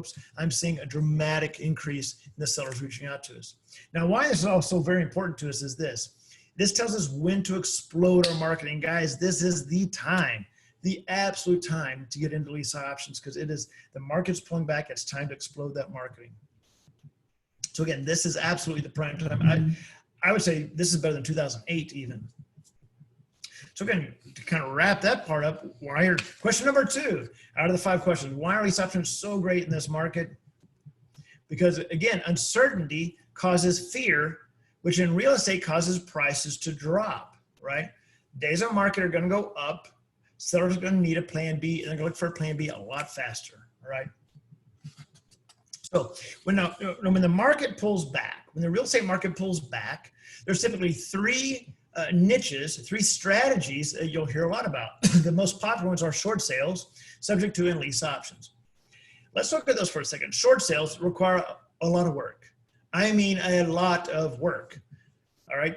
a dramatic increase in the sellers reaching out to us. Now, why this is also very important to us is this. This tells us when to explode our marketing. Guys, this is the time, the absolute time to get into lease options, because the market's pulling back. It's time to explode that marketing. So again, this is absolutely the prime time. I would say this is better than 2008 even. So again, to kind of wrap that part up, question number 2 out of the 5 questions, why are lease options so great in this market? Because again, uncertainty causes fear, which in real estate causes prices to drop, right? Days on market are going to go up. Sellers are going to need a plan B, and they're going to look for a plan B a lot faster, all right? So when the market pulls back, when the real estate market pulls back, there's typically 3 niches, 3 strategies that you'll hear a lot about. The most popular ones are short sales, subject to, and lease options. Let's look at those for a second. Short sales require a lot of work. I mean, a lot of work. All right.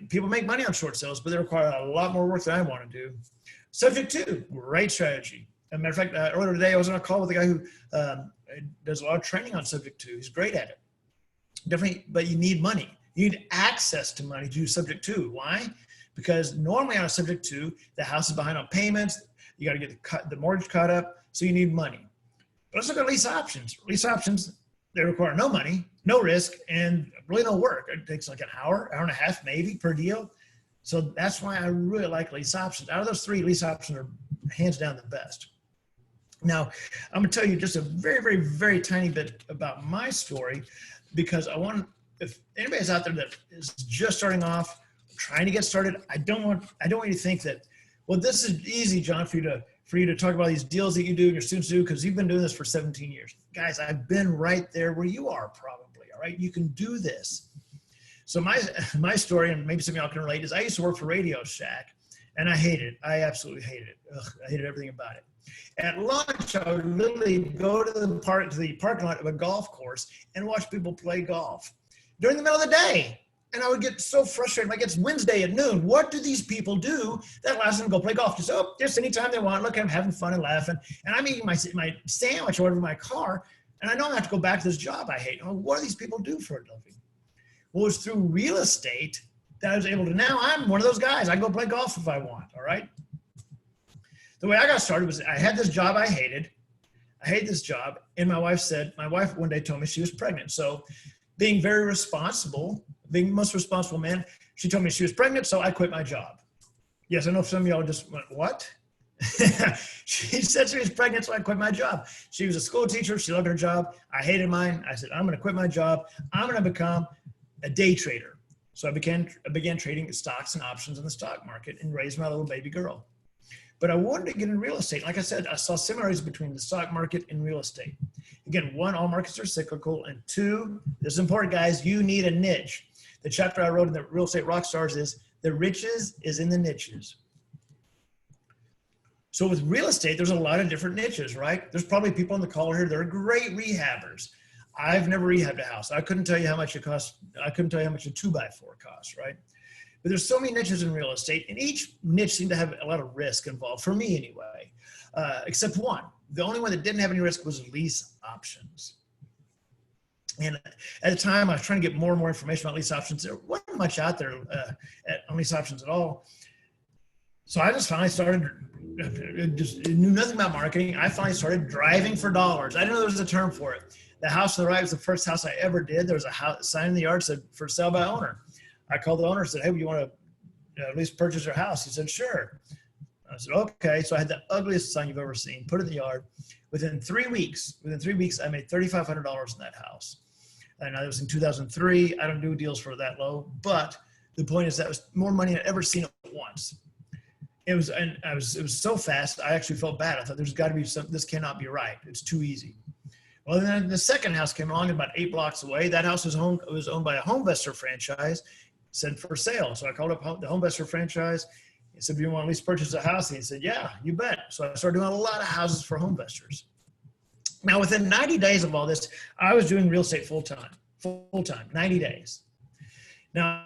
People make money on short sales, but they require a lot more work than I want to do. Subject to, great strategy. As a matter of fact, earlier today, I was on a call with a guy who does a lot of training on subject to. He's great at it. Definitely, but you need money. You need access to money to do subject to. Why? Because normally on a subject to, the house is behind on payments. You got to get the mortgage caught up. So you need money. But let's look at lease options. Lease options, they require no money, no risk, and really no work. It takes like an hour and a half maybe per deal. So that's why I really like lease options. Out of those 3, lease options are hands down the best. Now, I'm going to tell you just a very, very, very tiny bit about my story, because I want if anybody's out there that is just starting off, trying to get started, I don't want you to think that, well, this is easy, John, for you to talk about these deals that you do and your students do, because you've been doing this for 17 years. Guys, I've been right there where you are probably, all right? You can do this. So my story, and maybe some of y'all can relate, is I used to work for Radio Shack, and I hated it. I absolutely hated it. Ugh, I hated everything about it. At lunch, I would literally go to the parking lot of a golf course and watch people play golf during the middle of the day. And I would get so frustrated. Like, it's Wednesday at noon. What do these people do that allows them to go play golf? Just anytime they want. Look, I'm having fun and laughing. And I'm eating my sandwich or whatever in my car. And I know I have to go back to this job I hate. What do these people do for a living? Well, it was through real estate that I was able to, now I'm one of those guys. I go play golf if I want, all right? The way I got started was I had this job I hated. I hate this job. And my wife one day told me she was pregnant. So being very responsible, being the most responsible man, she told me she was pregnant, so I quit my job. Yes, I know some of y'all just went, what? She said she was pregnant, so I quit my job. She was a school teacher. She loved her job. I hated mine. I said, I'm going to quit my job. I'm going to become a day trader. So I began trading stocks and options in the stock market and raised my little baby girl. But I wanted to get in real estate. Like I said, I saw similarities between the stock market and real estate. Again, one, all markets are cyclical. And two, this is important, guys, you need a niche. The chapter I wrote in the Real Estate Rockstars is the riches is in the niches. So with real estate, there's a lot of different niches, right? There's probably people on the call here that are great rehabbers. I've never rehabbed a house. I couldn't tell you how much it costs. I couldn't tell you how much a 2x4 costs, right? But there's so many niches in real estate, and each niche seemed to have a lot of risk involved, for me anyway, except one. The only one that didn't have any risk was lease options. And at the time, I was trying to get more and more information about lease options. There wasn't much out there on lease options at all. So I just finally started, just knew nothing about marketing. I finally started driving for dollars. I didn't know there was a term for it. The house on the right was the first house I ever did. There was a sign in the yard that said, for sale by owner. I called the owner and said, hey, you want to at least purchase your house? He said, sure. I said, okay. So I had the ugliest sign you've ever seen, put it in the yard. Within 3 weeks, I made $3,500 in that house. And that was in 2003. I don't do deals for that low, but the point is that was more money than I'd ever seen at once. It was so fast. I actually felt bad. I thought there's got to be something, this cannot be right. It's too easy. Well, then the second house came along about 8 blocks away. That house was owned by a HomeVestor franchise, said for sale. So I called up the HomeVestor franchise. He said, do you want to at least purchase a house? And he said, yeah, you bet. So I started doing a lot of houses for HomeVestors. Now, within 90 days of all this, I was doing real estate full-time, 90 days. Now,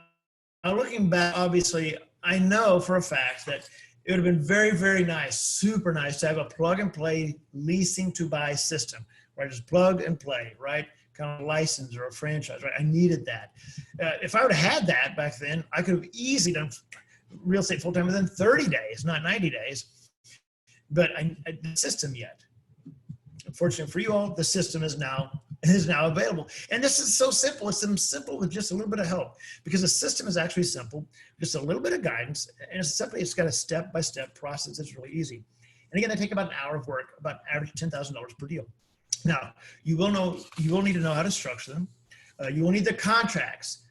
looking back, obviously, I know for a fact that it would have been very, very nice, super nice to have a plug-and-play leasing to buy system, where I just plug and play, right? Kind of a license or a franchise, right? I needed that. If I would have had that back then, I could have easily done real estate full-time within 30 days, not 90 days. But the system yet. Unfortunately for you all, the system is now available. And this is so simple. It's simple with just a little bit of help, because the system is actually simple, just a little bit of guidance. And it's got a step-by-step process. It's really easy. And again, they take about an hour of work, about average $10,000 per deal. Now, you will need to know how to structure them. You will need the contracts.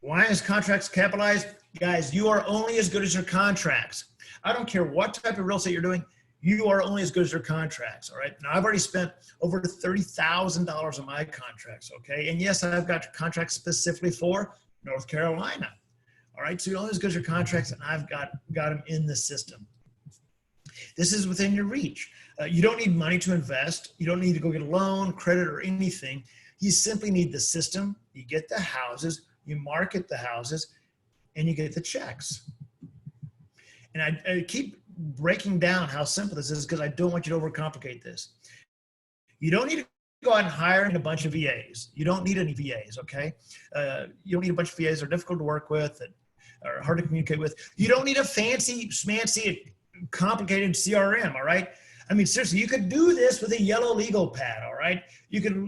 Why is contracts capitalized? Guys, you are only as good as your contracts. I don't care what type of real estate you're doing. You are only as good as your contracts, all right? Now, I've already spent over $30,000 on my contracts, okay? And yes, I've got contracts specifically for North Carolina, all right? So you're only as good as your contracts, and I've got them in the system. This is within your reach. You don't need money to invest. You don't need to go get a loan, credit, or anything. You simply need the system. You get the houses, you market the houses, and you get the checks. And I keep breaking down how simple this is because I don't want you to overcomplicate this. You don't need to go out and hire a bunch of VAs. You don't need any VAs, okay? You don't need a bunch of VAs. They're difficult to work with and are hard to communicate with. You don't need a fancy, schmancy, complicated CRM, all right? I mean, seriously, you could do this with a yellow legal pad, all right? You can,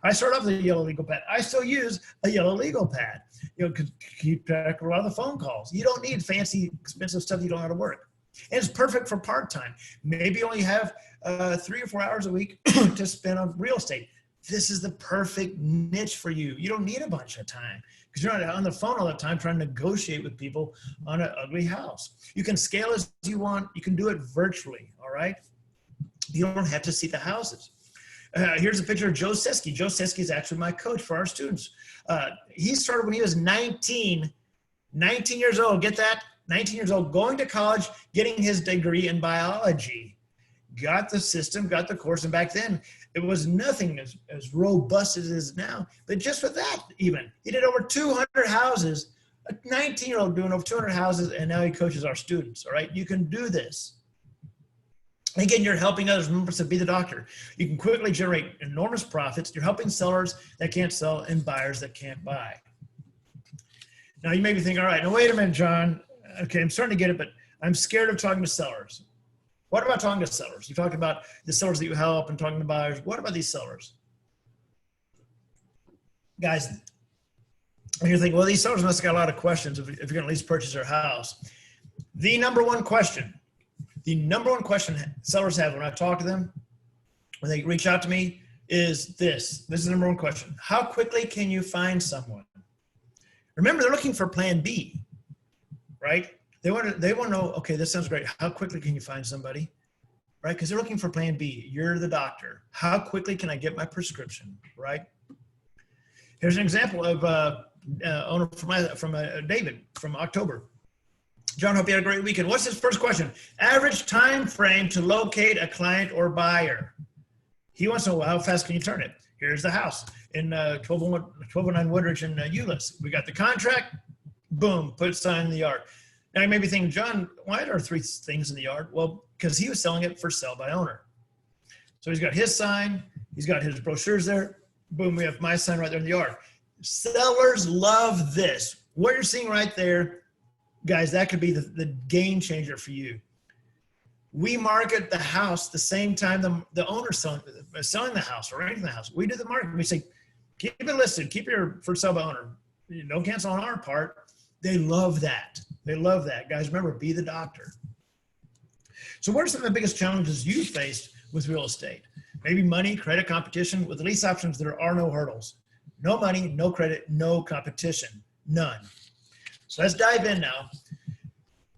I started off with a yellow legal pad. I still use a yellow legal pad, to keep track of a lot of the phone calls. You don't need fancy, expensive stuff you don't know how to work. And it's perfect for part-time. Maybe you only have 3 or 4 hours a week to spend on real estate. this is the perfect niche for you. You don't need a bunch of time because you're not on the phone all the time trying to negotiate with people on an ugly house. You can scale as you want. You can do it virtually, all right? You don't have to see the houses. Here's a picture of Joe Siski. Joe Siski is actually my coach for our students. He started when he was 19 years old. Get that? 19 years old, going to college, getting his degree in biology. Got the system, got the course, and back then it was nothing as robust as it is now. But just with that, even he did over 200 houses. A 19-year-old doing over 200 houses, and now he coaches our students. All right, you can do this. Again, you're helping others. Remember to be the doctor. You can quickly generate enormous profits. You're helping sellers that can't sell and buyers that can't buy. Now you may be thinking, all right, now wait a minute, John. Okay, I'm starting to get it, but I'm scared of talking to sellers. What about talking to sellers? You talk about the sellers that you help and talking to buyers. What about these sellers? Guys, and you're thinking, well, these sellers must have got a lot of questions if you're going to at least purchase their house. The number one question sellers have when I talk to them, when they reach out to me, is this. This is the number one question. How quickly can you find someone? Remember, they're looking for plan B, right? They want to know, okay, this sounds great. How quickly can you find somebody, right? Because they're looking for plan B. You're the doctor. How quickly can I get my prescription, right? Here's an example of owner from David from October. John, hope you had a great weekend. What's his first question? Average time frame to locate a client or buyer. He wants to know, how fast can you turn it? Here's the house in 1209 Woodridge in Euless. We got the contract, boom, put sign in the yard. Now you may be thinking, John, why are there 3 things in the yard? Well, because he was selling it for sale by owner. So he's got his sign, he's got his brochures there, boom, we have my sign right there in the yard. Sellers love this. What you're seeing right there, guys, that could be the game changer for you. We market the house the same time the owner's selling the house or renting the house. We do the marketing. We say, keep it listed, keep your for sale by owner. Don't cancel on our part. They love that. They love that. Guys, remember, be the doctor. So what are some of the biggest challenges you faced with real estate? Maybe money, credit, competition. With the lease options, there are no hurdles. No money, no credit, no competition, none. So let's dive in now.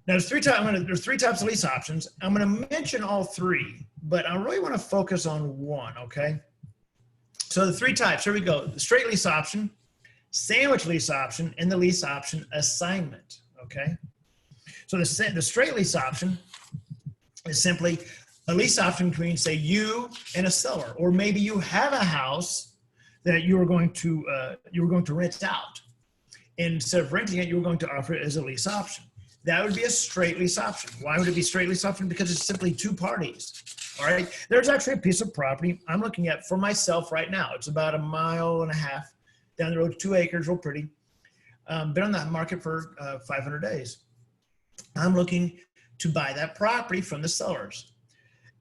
Now there's 3 types of lease options. I'm going to mention all 3, but I really want to focus on one, okay? So the 3 types, here we go. The straight lease option, sandwich lease option, and the lease option assignment, okay? So the straight lease option is simply a lease option between, say, you and a seller, or maybe you have a house that you were going to rent out. And instead of renting it, you were going to offer it as a lease option. That would be a straight lease option. Why would it be straight lease option? Because it's simply 2 parties. All right. There's actually a piece of property I'm looking at for myself right now. It's about 1.5 miles down the road, 2 acres, real pretty. Been on that market for 500 days. I'm looking to buy that property from the sellers.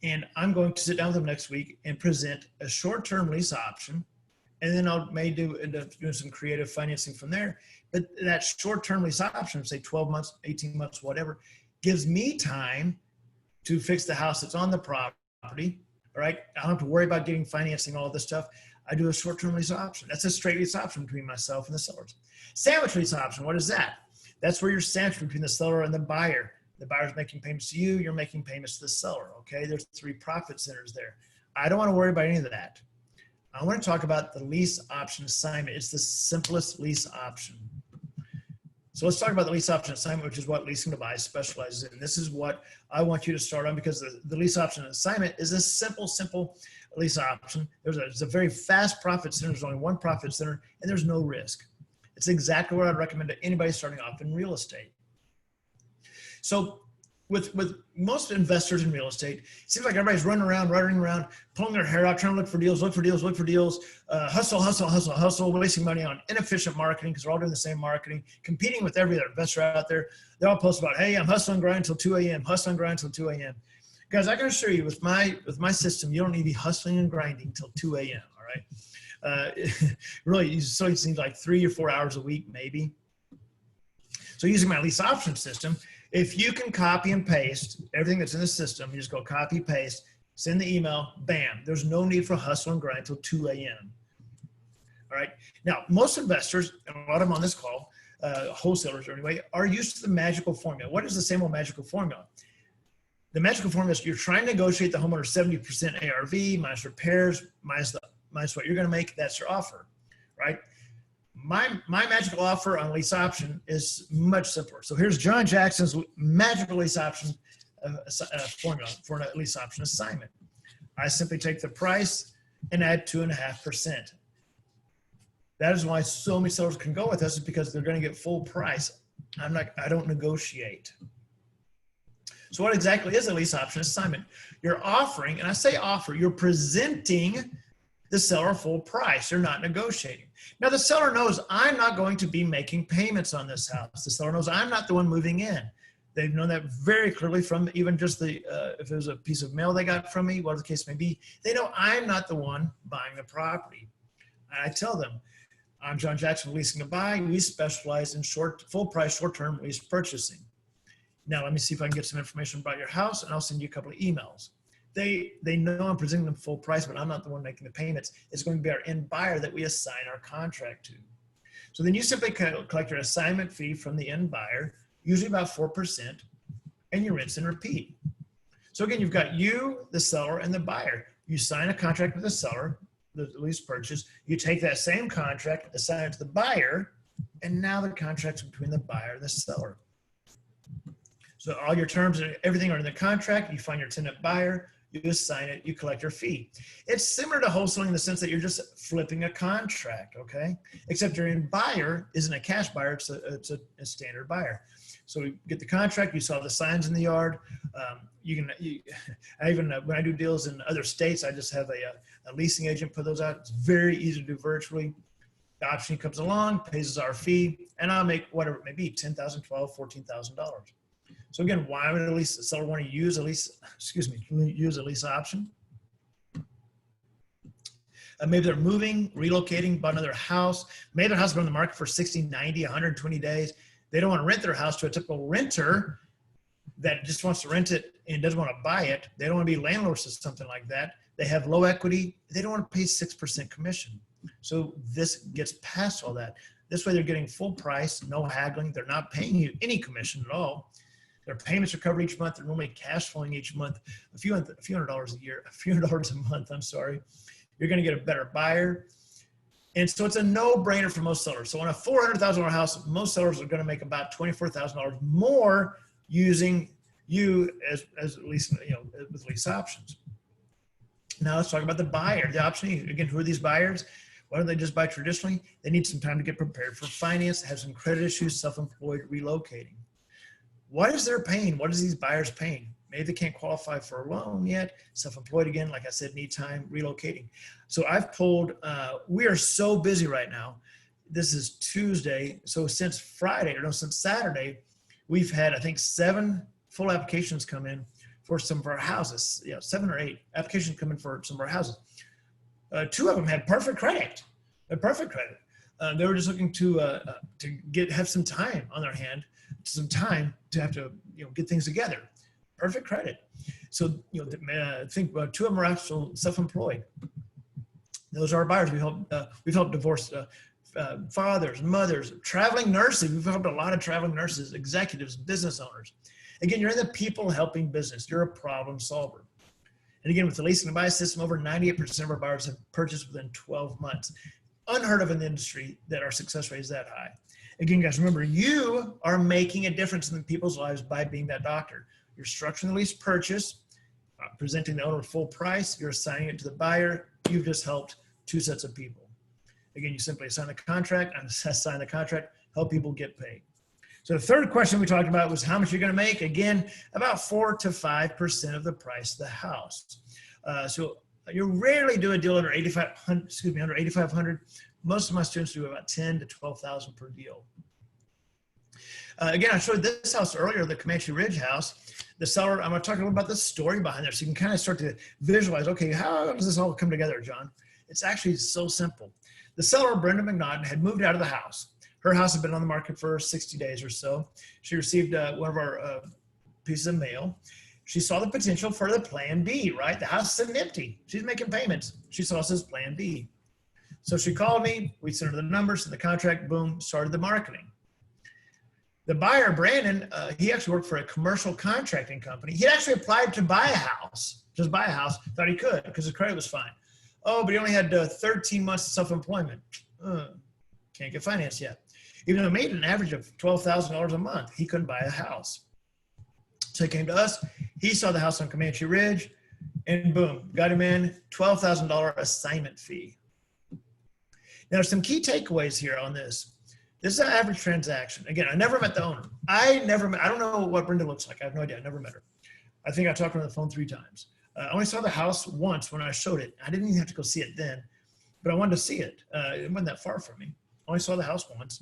And I'm going to sit down with them next week and present a short-term lease option. And then I may end up doing some creative financing from there. But that short-term lease option, say 12 months, 18 months, whatever, gives me time to fix the house that's on the property. All right. I don't have to worry about getting financing, all this stuff. I do a short-term lease option. That's a straight lease option between myself and the sellers. Sandwich lease option, what is that? That's where you're sandwiched between the seller and the buyer. The buyer's making payments to you, you're making payments to the seller, okay? There's 3 profit centers there. I don't want to worry about any of that. I want to talk about the lease option assignment. It's the simplest lease option. So let's talk about the lease option assignment, which is what Leasing to Buy specializes in. This is what I want you to start on, because the lease option assignment is a simple lease option. There's a very fast profit center. There's only 1 profit center, and there's no risk. It's exactly what I'd recommend to anybody starting off in real estate. So with most investors in real estate, it seems like everybody's running around, pulling their hair out, trying to look for deals, hustle, wasting money on inefficient marketing because we're all doing the same marketing, competing with every other investor out there. They all post about, hey, I'm hustling and grinding until 2 a.m., hustling and grinding until 2 a.m. Guys, I can assure you with my system, you don't need to be hustling and grinding until 2 a.m., all right? Really, so it seems like 3 or 4 hours a week, maybe. So using my lease option system, if you can copy and paste everything that's in the system, you just go copy, paste, send the email, bam. There's no need for hustle and grind until 2 a.m. All right. Now, most investors, and a lot of them on this call, wholesalers anyway, are used to the magical formula. What is the same old magical formula? The magical formula is you're trying to negotiate the homeowner 70% ARV minus repairs, minus what you're going to make. That's your offer, right? My magical offer on lease option is much simpler. So here's John Jackson's magical lease option formula for a lease option assignment. I simply take the price and add 2.5%. That is why so many sellers can go with us, is because they're going to get full price. I don't negotiate. So what exactly is a lease option assignment? You're offering, and I say offer, you're presenting the seller full price. You're not negotiating. Now the seller knows I'm not going to be making payments on this house. The seller knows I'm not the one moving in. They've known that very clearly from even just the, if it was a piece of mail they got from me, whatever the case may be, they know I'm not the one buying the property. I tell them, I'm John Jackson, Leasing to Buy. We specialize in full price, short-term lease purchasing. Now, let me see if I can get some information about your house, and I'll send you a couple of emails. They know I'm presenting them full price, but I'm not the one making the payments. It's going to be our end buyer that we assign our contract to. So then you simply collect your assignment fee from the end buyer, usually about 4%, and you rinse and repeat. So again, you've got you, the seller, and the buyer. You sign a contract with the seller, the lease purchase. You take that same contract, assign it to the buyer, and now the contract's between the buyer and the seller. So all your terms and everything are in the contract. You find your tenant buyer, you assign it, you collect your fee. It's similar to wholesaling in the sense that you're just flipping a contract, okay? Except your end buyer isn't a cash buyer, it's a standard buyer. So we get the contract, you saw the signs in the yard. When I do deals in other states, I just have a leasing agent put those out. It's very easy to do virtually. The option comes along, pays us our fee, and I'll make whatever it may be, $10,000, $12,000, $14,000. So again, why would a seller want to use a lease option? Maybe they're moving, relocating, bought another house. Maybe their house has been on the market for 60, 90, 120 days. They don't want to rent their house to a typical renter that just wants to rent it and doesn't want to buy it. They don't want to be landlords or something like that. They have low equity. They don't want to pay 6% commission. So this gets past all that. This way they're getting full price, no haggling. They're not paying you any commission at all. Their payments are covered each month. They're normally cash flowing each month, a few hundred dollars a year, a few hundred dollars a month. I'm sorry. You're going to get a better buyer. And so it's a no-brainer for most sellers. So on a $400,000 house, most sellers are going to make about $24,000 more using you as lease, with lease options. Now let's talk about the buyer, the option. Again, who are these buyers? Why don't they just buy traditionally? They need some time to get prepared for finance, have some credit issues, self-employed, relocating. What is their pain? What is these buyers paying? Maybe they can't qualify for a loan yet. Self-employed again, like I said, need time, relocating. So I've pulled, we are so busy right now. This is Tuesday. So since Saturday, we've had, I think, 7 full applications come in for some of our houses. 7 or 8 applications come in for some of our houses. 2 of them had perfect credit. They were just looking to have some time on their hand, some time to have to get things together. Perfect credit. So I think 2 of them are actual self-employed. Those are our buyers. We've helped divorced fathers, mothers, traveling nurses. We've helped a lot of traveling nurses, executives, business owners. Again, you're in the people helping business. You're a problem solver. And again, with the leasing and buy system, over 98% of our buyers have purchased within 12 months. Unheard of in the industry that our success rate is that high. Again, guys, remember, you are making a difference in people's lives by being that doctor. You're structuring the lease purchase, presenting the owner full price, you're assigning it to the buyer. You've just helped 2 sets of people. Again, you simply assign the contract, help people get paid. So the third question we talked about was how much you're going to make. Again, about 4 to 5% of the price of the house. So you rarely do a deal under $8,500. Most of my students do about $10,000 to $12,000 per deal. Again, I showed this house earlier, the Comanche Ridge house. The seller, I'm going to talk a little about the story behind there so you can kind of start to visualize, okay, how does this all come together, John? It's actually so simple. The seller, Brenda McNaughton, had moved out of the house. Her house had been on the market for 60 days or so. She received one of our pieces of mail. She saw the potential for the plan B, right? The house is sitting empty. She's making payments. She saw this as plan B. So she called me, we sent her the numbers and the contract, boom, started the marketing. The buyer, Brandon, he actually worked for a commercial contracting company. He actually applied to buy a house, just buy a house, thought he could because his credit was fine. Oh, but he only had 13 months of self-employment. Can't get financed yet. Even though he made an average of $12,000 a month, he couldn't buy a house. So he came to us. He saw the house on Comanche Ridge, and boom, got him in, $12,000 assignment fee. Now, some key takeaways here on this. This is an average transaction. Again, I never met the owner. I don't know what Brenda looks like. I have no idea. I never met her. I think I talked to her on the phone 3 times. I only saw the house once when I showed it. I didn't even have to go see it then, but I wanted to see it. It wasn't that far from me. I only saw the house once.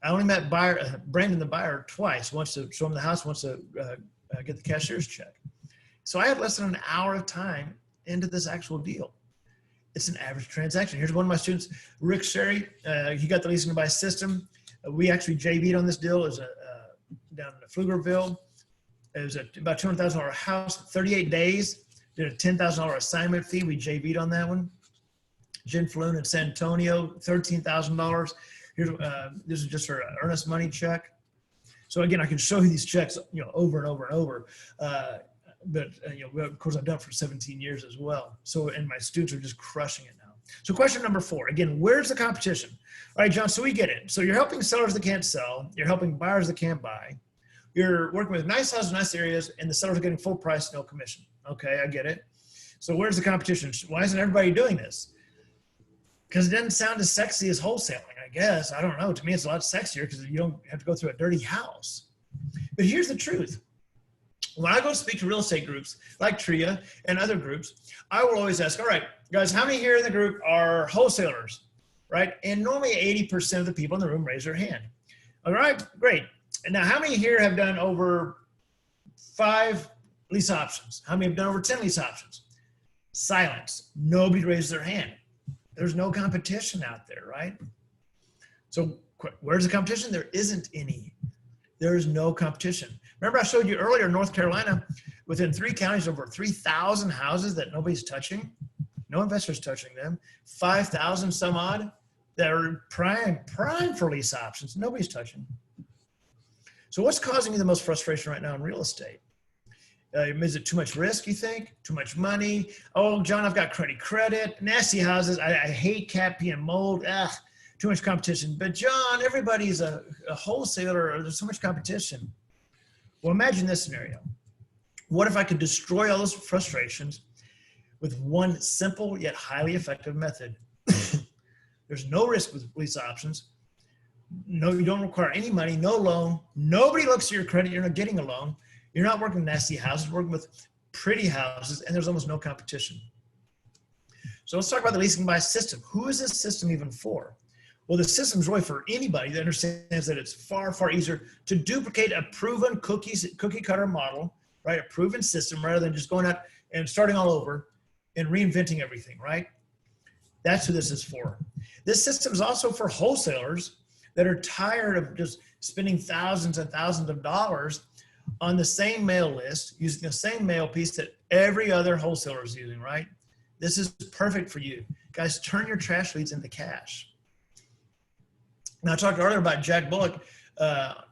I only met Brandon, the buyer, twice. Once to show him the house, once to get the cashier's check. So I had less than an hour of time into this actual deal. It's an average transaction. Here's one of my students, Rick Sherry. He got the leasing to buy system. We actually JV'd on this deal. It was down in Pflugerville. It was about $200,000 house, 38 days. Did a $10,000 assignment fee. We JV'd on that one. Jen Falloon in San Antonio, $13,000. Here's this is just her earnest money check. So again, I can show you these checks, over and over and over. But of course, I've done it for 17 years as well. So, and my students are just crushing it now. So question number 4, again, where's the competition? All right, John, so we get it. So you're helping sellers that can't sell. You're helping buyers that can't buy. You're working with nice houses, nice areas, and the sellers are getting full price, no commission. Okay, I get it. So where's the competition? Why isn't everybody doing this? Because it doesn't sound as sexy as wholesaling, I guess. I don't know. To me, it's a lot sexier because you don't have to go through a dirty house. But here's the truth. When I go speak to real estate groups like TRIA and other groups, I will always ask, all right, guys, how many here in the group are wholesalers, right? And normally 80% of the people in the room raise their hand. All right, great. And now how many here have done over 5 lease options? How many have done over 10 lease options? Silence. Nobody raised their hand. There's no competition out there, right? So where's the competition? There isn't any. There is no competition. Remember I showed you earlier, North Carolina, within 3 counties, over 3,000 houses that nobody's touching. No investors touching them. 5,000 some odd that are prime for lease options. Nobody's touching. So what's causing me the most frustration right now in real estate? Is it too much risk, you think? Too much money? Oh, John, I've got credit. Nasty houses. I hate cat pee and mold. Too much competition. But John, everybody's a wholesaler. There's so much competition. Well, imagine this scenario. What if I could destroy all those frustrations with one simple yet highly effective method? There's no risk with lease options. No, you don't require any money, no loan. Nobody looks at your credit. You're not getting a loan. You're not working with nasty houses, working with pretty houses, and there's almost no competition. So let's talk about the leasing by system. Who is this system even for? Well, the system's really for anybody that understands that it's far, far easier to duplicate a proven cookie cutter model, right? A proven system rather than just going out and starting all over and reinventing everything, right? That's who this is for. This system is also for wholesalers that are tired of just spending thousands and thousands of dollars on the same mail list, using the same mail piece that every other wholesaler is using, right? This is perfect for you. Guys, turn your trash leads into cash. Now, I talked earlier about Jack Bullock,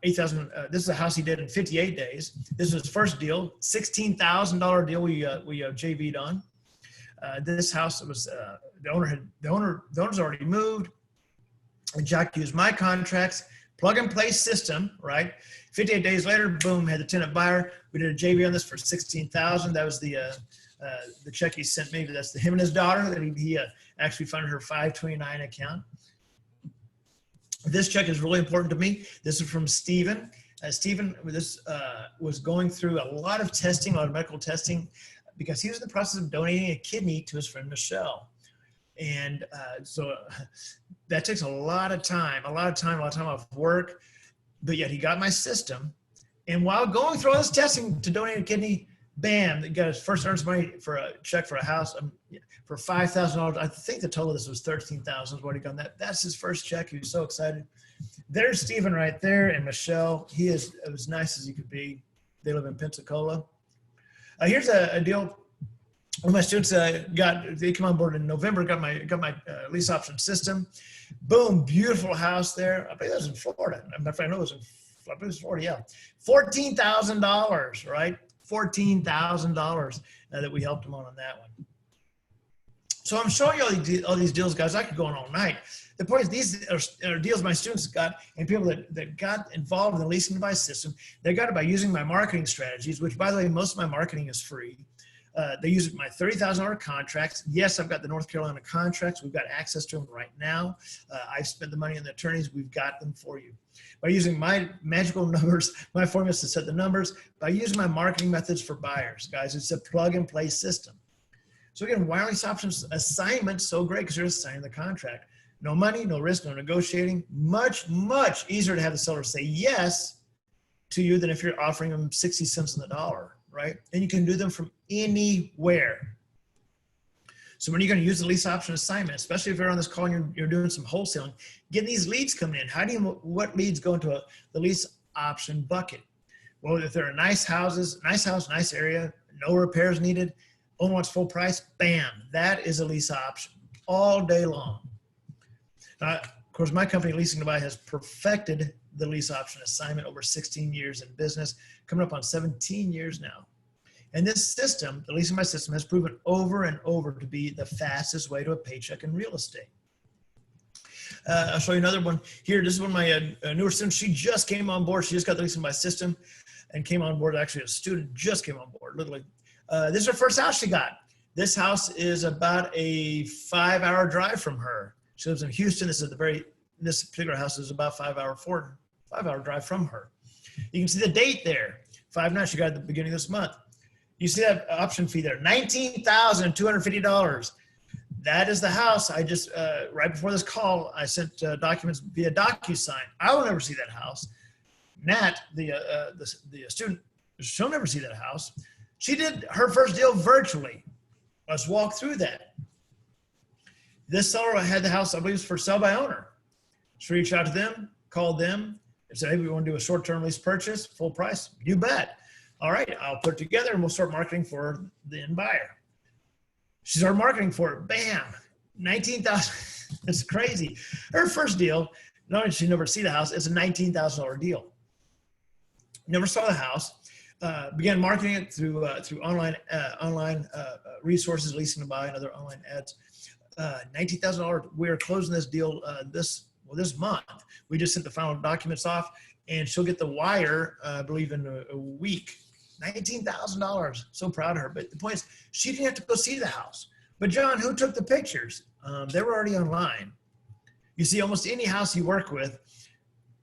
8,000. This is a house he did in 58 days. This was his first deal, $16,000 deal we JV'd on. This house was the owner's already moved. And Jack used my contracts, plug and play system, right? 58 days later, boom, had the tenant buyer. We did a JV on this for $16,000. That was the check he sent me. That's him and his daughter that he actually funded her 529 account. This check is really important to me. This is from Stephen. Stephen, this was going through a lot of testing, a lot of medical testing, because he was in the process of donating a kidney to his friend Michelle. And so that takes a lot of time off work, but yet he got my system. And while going through all this testing to donate a kidney, bam, he got his first earnest money for a check for a house for $5,000. I think the total of this was $13,000 is what he got. That's his first check. He was so excited. There's Stephen right there and Michelle. He is as nice as he could be. They live in Pensacola. Here's a deal One of my students they came on board in November, got my lease option system. Boom, beautiful house there. I think that was in Florida. I know it was in Florida, yeah. $14,000, right? $14,000 that we helped them on that one. So I'm showing you all these deals, guys. I could go on all night. The point is, these are deals my students got, and people that got involved in the leasing device system. They got it by using my marketing strategies, which, by the way, most of my marketing is free. They use my $30,000 contracts. Yes, I've got the North Carolina contracts. We've got access to them right now. I've spent the money on the attorneys. We've got them for you. By using my magical numbers, my formulas to set the numbers, by using my marketing methods for buyers, guys, it's a plug and play system. So again, why are lease options assignments so great? Because you're assigning the contract. No money, no risk, no negotiating. Much, much easier to have the seller say yes to you than if you're offering them 60 cents on the dollar, right? And you can do them from anywhere. So when you're going to use the lease option assignment, especially if you're on this call and you're doing some wholesaling, get these leads coming in. What leads go into the lease option bucket? Well, if there are nice houses, nice house, nice area, no repairs needed, owner wants full price, bam, that is a lease option all day long. Of course, my company, Leasing to Buy, has perfected the lease option assignment over 16 years in business, coming up on 17 years now. And this system, the Leasing to Buy system, has proven over and over to be the fastest way to a paycheck in real estate. I'll show you another one here. This is one of my newer students. She just came on board. She just got the Leasing to Buy system and came on board. Actually, a student just came on board, literally. This is her first house she got. This house is about a 5-hour drive from her. She lives in Houston. This particular house is about 5-hour drive from her. You can see the date there. 5/9, she got at the beginning of this month. You see that option fee there, $19,250. That is the house. I just, right before this call, I sent documents via DocuSign. I will never see that house. Nat, the student, she'll never see that house. She did her first deal virtually. Let's walk through that. This seller had the house, I believe, for sale by owner. She reached out to them, called them, and said, hey, we want to do a short-term lease purchase, full price. You bet. All right, I'll put it together and we'll start marketing for the end buyer. She started marketing for it. Bam, $19,000. It's crazy. Her first deal, not only did she never see the house, it's a $19,000 deal. Never saw the house. Began marketing it through online resources, Leasing to Buy, and other online ads. $19,000. We're closing this deal this month. We just sent the final documents off, and she'll get the wire, I believe, in a week. $19,000. So proud of her. But the point is, she didn't have to go see the house. But John, who took the pictures? They were already online. You see, almost any house you work with,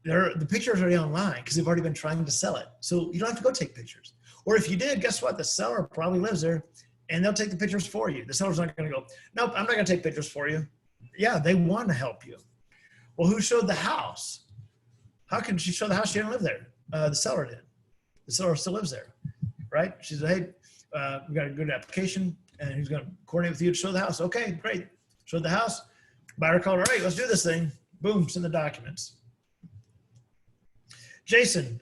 the pictures are already online because they've already been trying to sell it. So you don't have to go take pictures. Or if you did, guess what? The seller probably lives there, and they'll take the pictures for you. The seller's not going to go, nope, I'm not going to take pictures for you. Yeah, they want to help you. Well, who showed the house? How can she show the house? She didn't live there. The seller did. The seller still lives there, right? She said, hey, we got a good application, and he's going to coordinate with you to show the house. Okay, great. Showed the house. Buyer called, all right, let's do this thing. Boom, send the documents. Jason,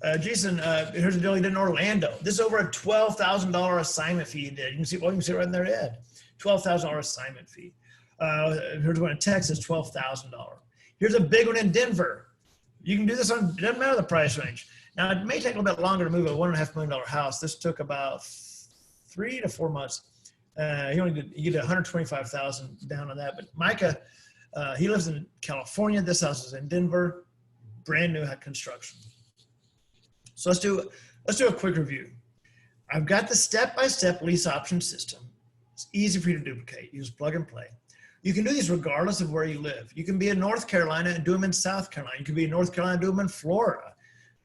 here's a deal he did in Orlando. This is over a $12,000 assignment fee he did. You can see it right in their ad. $12,000 assignment fee. Here's one in Texas, $12,000. Here's a big one in Denver. You can do this on, doesn't matter the price range. Now, it may take a little bit longer to move a $1.5 million house. This took about 3 to 4 months. You get $125,000 down on that. But Micah, he lives in California. This house is in Denver, brand new construction. So let's do a quick review. I've got the step-by-step lease option system. It's easy for you to duplicate. You just plug and play. You can do these regardless of where you live. You can be in North Carolina and do them in South Carolina. You can be in North Carolina and do them in Florida,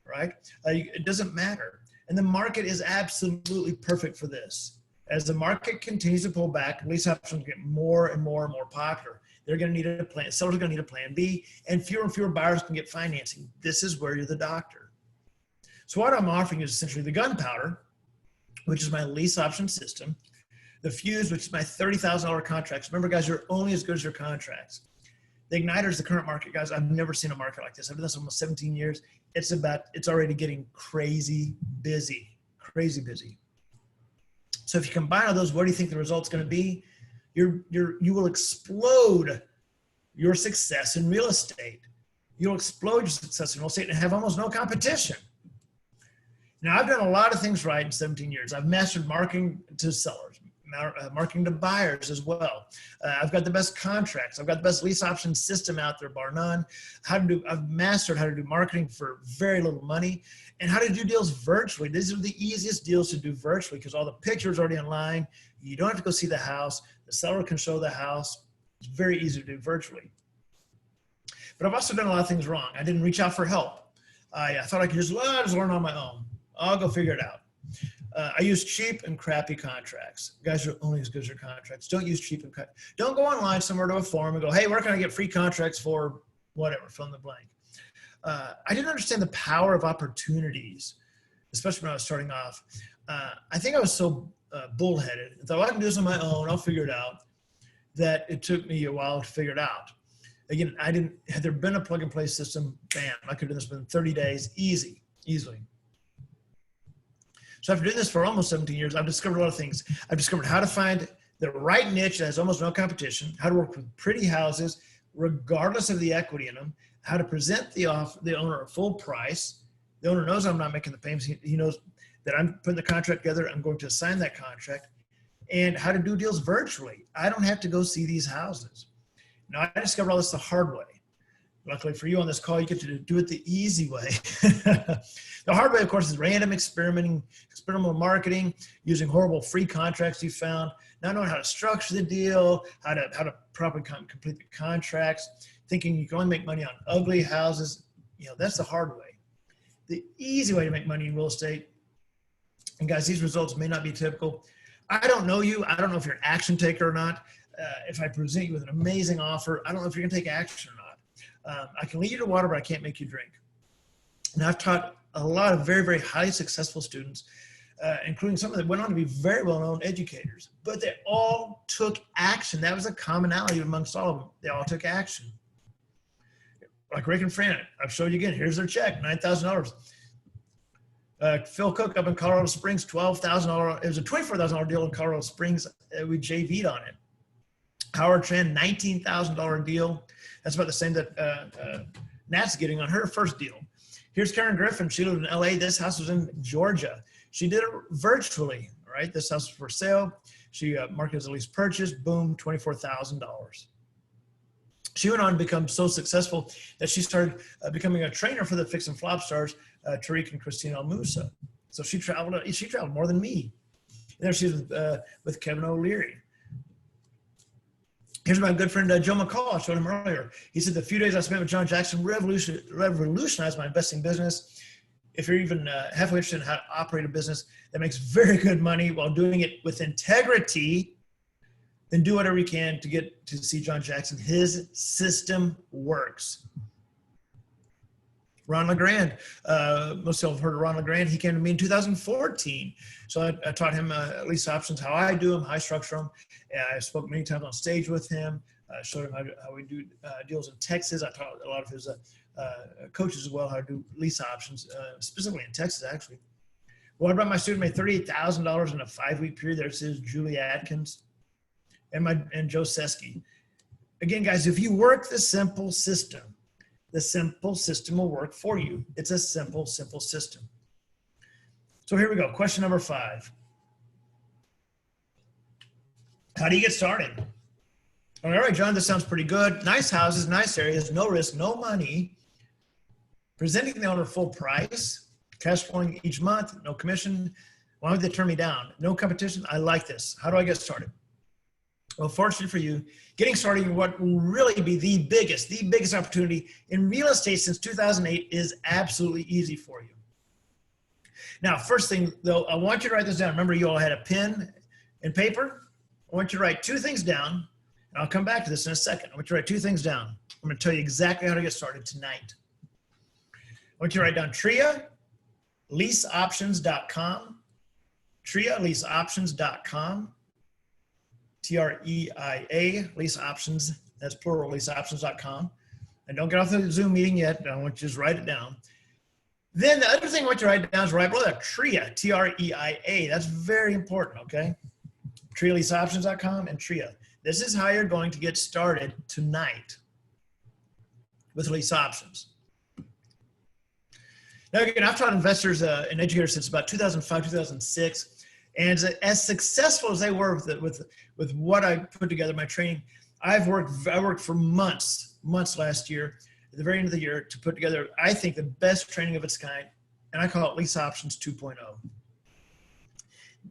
right? It doesn't matter. And the market is absolutely perfect for this. As the market continues to pull back, lease options get more and more and more popular. They're going to need a plan. Sellers are going to need a plan B, and fewer buyers can get financing. This is where you're the doctor. So what I'm offering is essentially the gunpowder, which is my lease option system, the fuse, which is my $30,000 contracts. Remember, guys, you're only as good as your contracts. The igniter is the current market, guys. I've never seen a market like this. I've done this almost 17 years. It's already getting crazy busy, crazy busy. So if you combine all those, what do you think the result's going to be? You will explode your success in real estate. You'll explode your success in real estate and have almost no competition. Now, I've done a lot of things right in 17 years. I've mastered marketing to sellers, marketing to buyers as well. I've got the best contracts. I've got the best lease option system out there, bar none. I've mastered how to do marketing for very little money and how to do deals virtually. These are the easiest deals to do virtually because all the pictures are already online. You don't have to go see the house. The seller can show the house. It's very easy to do virtually. But I've also done a lot of things wrong. I didn't reach out for help. I thought I could just learn on my own. I'll go figure it out. I use cheap and crappy contracts. Guys are only as good as your contracts. Don't use cheap and crappy. Don't go online somewhere to a forum and go, hey, where can I get free contracts for whatever, fill in the blank. I didn't understand the power of opportunities, especially when I was starting off. I think I was so bullheaded and thought, well, I can do this on my own. I'll figure it out. That it took me a while to figure it out. Again, had there been a plug and play system, bam, I could have done this within 30 days, easily. So after doing this for almost 17 years, I've discovered a lot of things. I've discovered how to find the right niche that has almost no competition, how to work with pretty houses, regardless of the equity in them, how to present the owner a full price. The owner knows I'm not making the payments. He knows that I'm putting the contract together. I'm going to sign that contract. And how to do deals virtually. I don't have to go see these houses. Now, I discovered all this the hard way. Luckily for you on this call, you get to do it the easy way. The hard way, of course, is random experimental marketing, using horrible free contracts you found, not knowing how to structure the deal, how to properly complete the contracts, thinking you can only make money on ugly houses. That's the hard way. The easy way to make money in real estate, and guys, these results may not be typical. I don't know you. I don't know if you're an action taker or not. If I present you with an amazing offer, I don't know if you're gonna take action or not. I can lead you to water, but I can't make you drink. Now, I've taught a lot of very, very highly successful students, including some that went on to be very well-known educators, but they all took action. That was a commonality amongst all of them. They all took action. Like Rick and Fran, I've showed you again, here's their check, $9,000. Phil Cook up in Colorado Springs, $12,000. It was a $24,000 deal in Colorado Springs. We JV'd on it. Howard Tran, $19,000 deal. That's about the same that Nat's getting on her first deal. Here's Karen Griffin. She lived in LA. This house was in Georgia. She did it virtually, right? This house was for sale. She marketed as a lease purchase. Boom, $24,000. She went on to become so successful that she started becoming a trainer for the fix and flop stars, Tariq and Christina Almusa. So she traveled more than me. And there she was with Kevin O'Leary. Here's my good friend, Joe McCall. I showed him earlier. He said, the few days I spent with John Jackson revolutionized my investing business. If you're even halfway interested in how to operate a business that makes very good money while doing it with integrity, then do whatever you can to get to see John Jackson. His system works. Ron LeGrand, most of you have heard of Ron LeGrand. He came to me in 2014. So I taught him lease options, how I do them, how I structure them. I spoke many times on stage with him. I showed him how we do deals in Texas. I taught a lot of his coaches as well how to do lease options, specifically in Texas, actually. What about my student made $38,000 in a 5-week period? There's his Julie Atkins and Joe Seski. Again, guys, if you work the simple system will work for you. It's a simple system. So here we go. Question number 5. How do you get started? All right, John, this sounds pretty good. Nice houses, nice areas, no risk, no money. Presenting the owner full price, cash flowing each month, no commission. Why would they turn me down? No competition. I like this. How do I get started? Well, fortunately for you, getting started in what will really be the biggest opportunity in real estate since 2008 is absolutely easy for you. Now, first thing though, I want you to write this down. Remember, you all had a pen and paper. I want you to write 2 things down, and I'll come back to this in a second. I want you to write 2 things down. I'm going to tell you exactly how to get started tonight. I want you to write down TRIA, leaseoptions.com, TRIA, leaseoptions.com, TREIA, lease options, that's plural, leaseoptions.com. And don't get off the Zoom meeting yet. I want you to just write it down. Then the other thing I want you to write down is right below that, TREIA, T-R-E-I-A. That's very important, okay? TREIALeaseOptions.com and TREIA. This is how you're going to get started tonight with lease options. Now, again, I've taught investors and educators since about 2005, 2006. And as successful as they were with what I put together, my training, I worked for months last year, at the very end of the year, to put together, I think, the best training of its kind. And I call it Lease Options 2.0.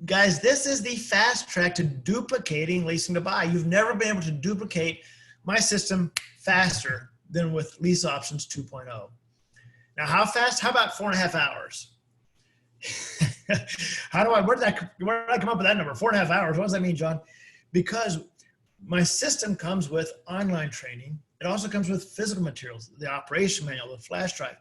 Guys, this is the fast track to duplicating leasing to buy. You've never been able to duplicate my system faster than with Lease Options 2.0. Now, how fast? How about 4.5 hours? Where did I come up with that number? 4.5 hours. What does that mean, John? Because my system comes with online training. It also comes with physical materials, the operation manual, the flash drive.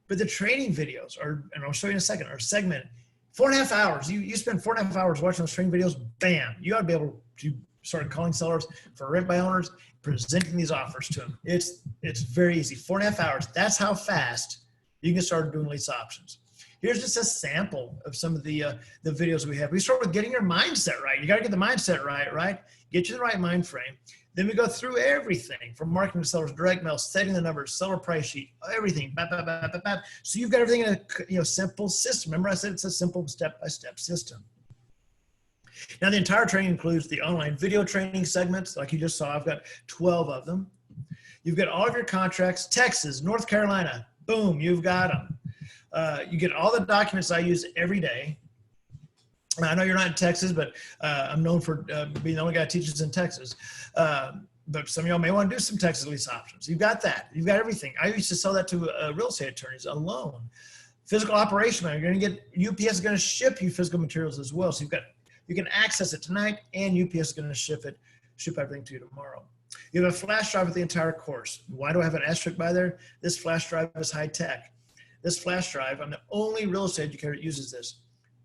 But the training videos are, and I'll show you in a second, are segmented. 4.5 hours. You spend 4.5 hours watching those training videos, bam, you ought to be able to start calling sellers for rent by owners, presenting these offers to them. It's very easy. 4.5 hours. That's how fast you can start doing lease options. Here's just a sample of some of the videos we have. We start with getting your mindset right. You got to get the mindset right? Get you the right mind frame. Then we go through everything from marketing to sellers, direct mail, setting the numbers, seller price sheet, everything. So you've got everything in a simple system. Remember I said it's a simple step-by-step system. Now the entire training includes the online video training segments. Like you just saw, I've got 12 of them. You've got all of your contracts, Texas, North Carolina, boom, you've got them. You get all the documents I use every day. I know you're not in Texas, but I'm known for being the only guy who teaches in Texas. But some of y'all may want to do some Texas lease options. You've got that. You've got everything. I used to sell that to real estate attorneys alone. Physical operation, you're going to get, UPS is going to ship you physical materials as well. So you can access it tonight, and UPS is going to ship everything to you tomorrow. You have a flash drive with the entire course. Why do I have an asterisk by there? This flash drive is high tech. This flash drive, I'm the only real estate educator that uses this.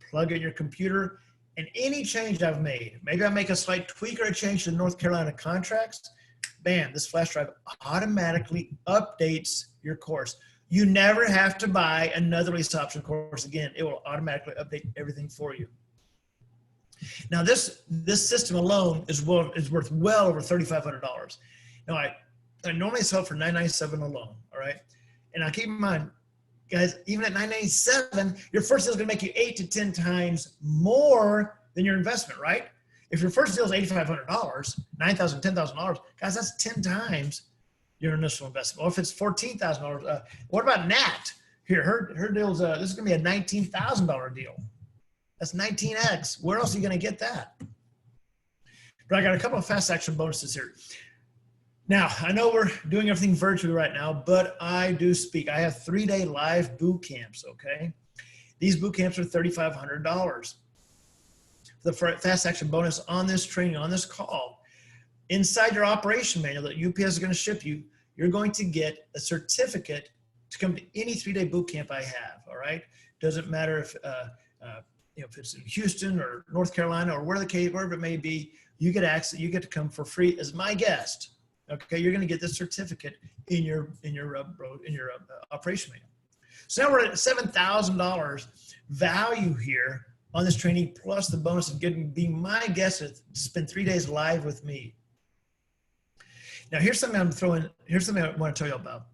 Plug in your computer, and any change I've made, maybe I make a slight tweak or a change to the North Carolina contracts, bam, this flash drive automatically updates your course. You never have to buy another lease option course again. It will automatically update everything for you. Now this system alone is worth well over $3,500. Now I normally sell it for $997 alone, all right? And now keep in mind, guys, even at $997, your first deal is going to make you 8 to 10 times more than your investment, right? If your first deal is $8,500, $9,000, $10,000, guys, that's 10 times your initial investment. Or if it's $14,000, what about Nat? Here, her deal's this is going to be a $19,000 deal. That's 19x. Where else are you going to get that? But I got a couple of fast action bonuses here. Now, I know we're doing everything virtually right now, but I do speak. I have 3-day live boot camps, okay? These boot camps are $3,500. The fast action bonus on this training, on this call, inside your operation manual that UPS is going to ship you, you're going to get a certificate to come to any 3-day boot camp I have, all right? Doesn't matter if it's in Houston or North Carolina or wherever it may be, you get access, you get to come for free as my guest. Okay, you're going to get this certificate in your operation manual. So now we're at $7,000 value here on this training, plus the bonus of being my guest to spend 3 days live with me. Now here's something Here's something I want to tell you about.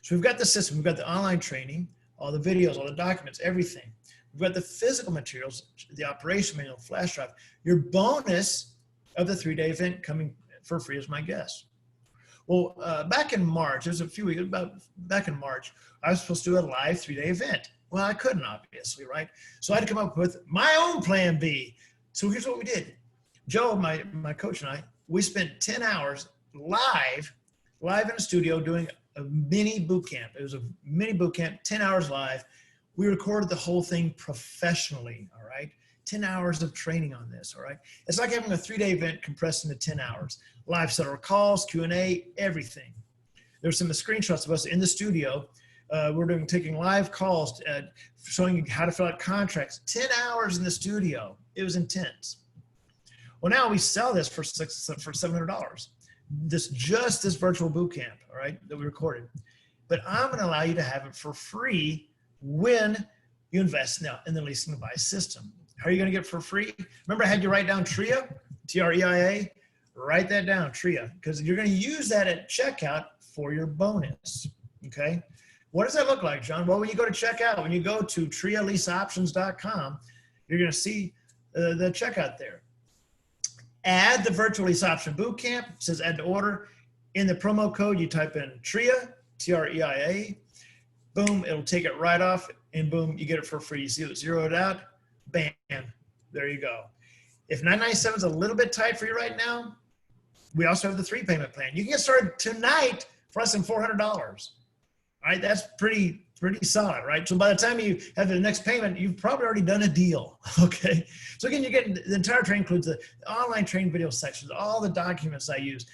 So we've got the system, we've got the online training, all the videos, all the documents, everything. We've got the physical materials, the operation manual, flash drive. Your bonus of the 3-day event coming for free as my guest. Well, back in March, it was a few weeks, back in March, I was supposed to do a live 3-day event. Well, I couldn't, obviously, right? So I had to come up with my own plan B. So here's what we did. Joe, my coach, and I, we spent 10 hours live in a studio doing a mini boot camp. It was a mini boot camp, 10 hours live. We recorded the whole thing professionally, all right? 10 hours of training on this, all right? It's like having a 3-day event compressed into 10 hours. Live seller calls, Q&A, everything. There's some screenshots of us in the studio. We're taking live calls, showing you how to fill out contracts. 10 hours in the studio. It was intense. Well, now we sell this for $700. This virtual boot camp, all right, that we recorded. But I'm going to allow you to have it for free when you invest now in the leasing and buy system. How are you going to get it for free? Remember, I had you write down TREIA, T-R-E-I-A. Write that down, TREIA, because you're going to use that at checkout for your bonus. Okay. What does that look like, John? Well, when you go to checkout, when you go to TREIALeaseOptions.com, you're going to see the checkout there. Add the virtual lease option bootcamp. It says add to order. In the promo code, you type in TREIA, T-R-E-I-A. Boom, it'll take it right off, and boom, you get it for free. You see it, zero it out, bam, there you go. If $997 is a little bit tight for you right now, we also have the 3-payment plan. You can get started tonight for less than $400. All right, that's pretty solid, right? So by the time you have the next payment, you've probably already done a deal, okay? So again, you get the entire training includes the online training video sections, all the documents I use.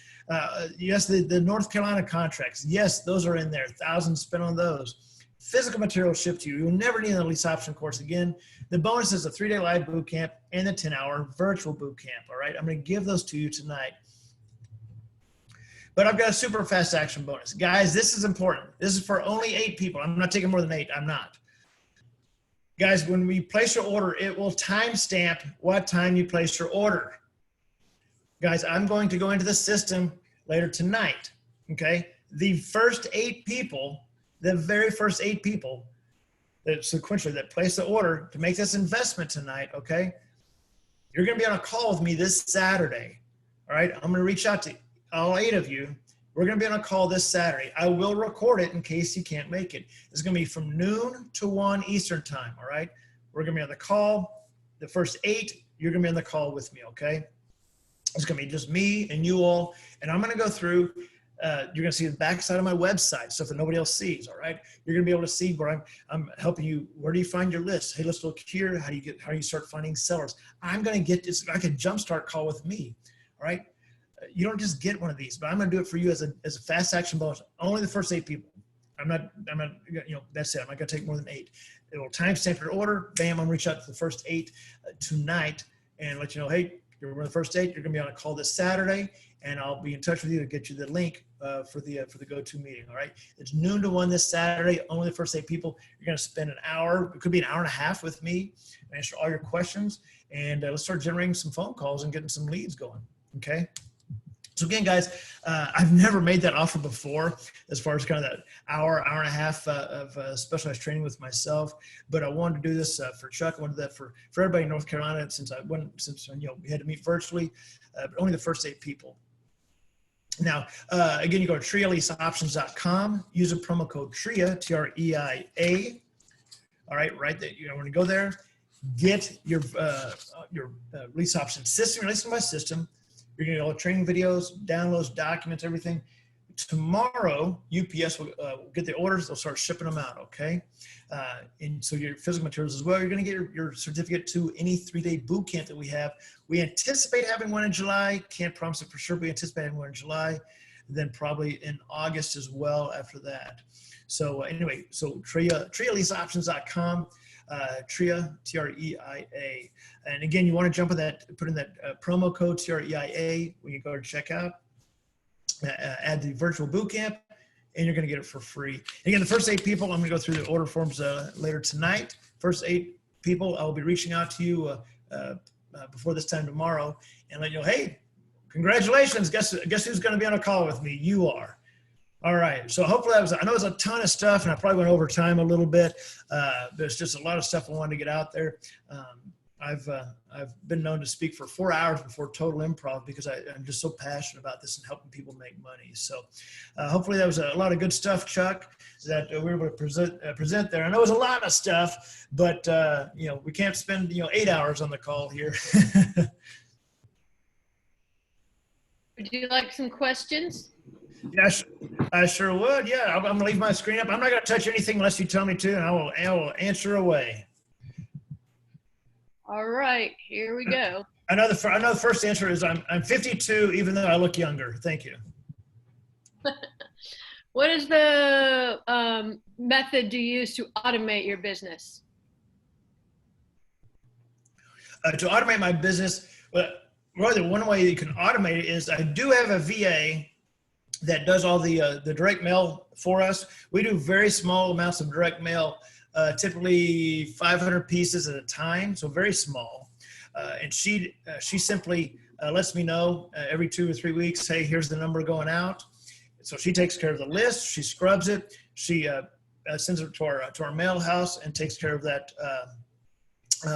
Yes, the North Carolina contracts, yes, those are in there, thousands spent on those. Physical material shipped to you. You'll never need a lease option course again. The bonus is a 3-day live boot camp and the 10-hour virtual boot camp, all right? I'm gonna give those to you tonight. But I've got a super fast action bonus. Guys, this is important. This is for only 8 people. I'm not taking more than 8, I'm not. Guys, when we place your order, it will timestamp what time you place your order. Guys, I'm going to go into the system later tonight, okay? The first 8 people, the very first 8 people that sequentially that place the order to make this investment tonight, okay? You're gonna be on a call with me this Saturday, all right? I'm gonna reach out to all 8 of you. We're gonna be on a call this Saturday. I will record it in case you can't make it. It's gonna be from noon to 1 Eastern time, all right? We're gonna be on the call. The first 8, you're gonna be on the call with me, okay? It's gonna be just me and you all, and I'm gonna go through, you're gonna see the backside of my website, stuff that nobody else sees, all right? You're gonna be able to see where I'm helping you, where do you find your list? Hey, let's look here, how do you start finding sellers? I'm gonna get this, like a jumpstart call with me, all right? You don't just get one of these, but I'm gonna do it for you as a fast action bonus. Only the first 8 people. I'm not, you know, that's it. I'm not gonna take more than 8. It will timestamp your order. Bam, I'm gonna reach out to the first 8 tonight and let you know, hey, you're one of the first 8. You're gonna be on a call this Saturday, and I'll be in touch with you to get you the link for the go-to meeting. All right, it's noon to 1 this Saturday. Only the first 8 people. You're gonna spend an hour. It could be an hour and a half with me, answer all your questions, and let's start generating some phone calls and getting some leads going. Okay. So again, guys, I've never made that offer before as far as kind of that hour and a half of specialized training with myself. But I wanted to do this for Chuck. I wanted that for everybody in North Carolina since you know, we had to meet virtually, but only the first 8 people. Now, again, you go to TREIALeaseOptions.com, use a promo code TREIA, T-R-E-I-A. All right, right there. You know, when you go there, get your lease option system, your leasing by system. You're getting all the training videos, downloads, documents, everything. Tomorrow, UPS will get the orders. They'll start shipping them out, okay? And so your physical materials as well. You're going to get your certificate to any 3-day boot camp that we have. We anticipate having one in July. Can't promise it for sure, but we anticipate having one in July. Then probably in August as well after that. So anyway, so TREIALeaseOptions.com. TREIA, T-R-E-I-A. And again, you want to jump in that, put in that promo code T-R-E-I-A when you go to checkout, add the virtual boot camp, and you're going to get it for free. Again, the first 8 people, I'm going to go through the order forms later tonight. First 8 people, I'll be reaching out to you before this time tomorrow and let you know, hey, congratulations. Guess who's going to be on a call with me? You are. All right, so hopefully I know it was a ton of stuff, and I probably went over time a little bit. There's just a lot of stuff I wanted to get out there. I've been known to speak for 4 hours before Total Improv because I'm just so passionate about this and helping people make money. So hopefully that was a lot of good stuff, Chuck, that we were able to present there. I know it was a lot of stuff, but you know, we can't spend 8 hours on the call here. Would you like some questions? Yes, I sure would. Yeah, I'm going to leave my screen up. I'm not going to touch anything unless you tell me to, and I will answer away. All right, here we go. I know the first answer is I'm 52, even though I look younger. Thank you. What is the method you use to automate your business? To automate my business, well, rather one way you can automate it is I do have a VA that does all the direct mail for us. We do very small amounts of direct mail typically 500 pieces at a time, so very small. And she simply lets me know every 2 or 3 weeks, hey, here's the number going out. So she takes care of the list, she scrubs it, she sends it to our mail house and takes care of that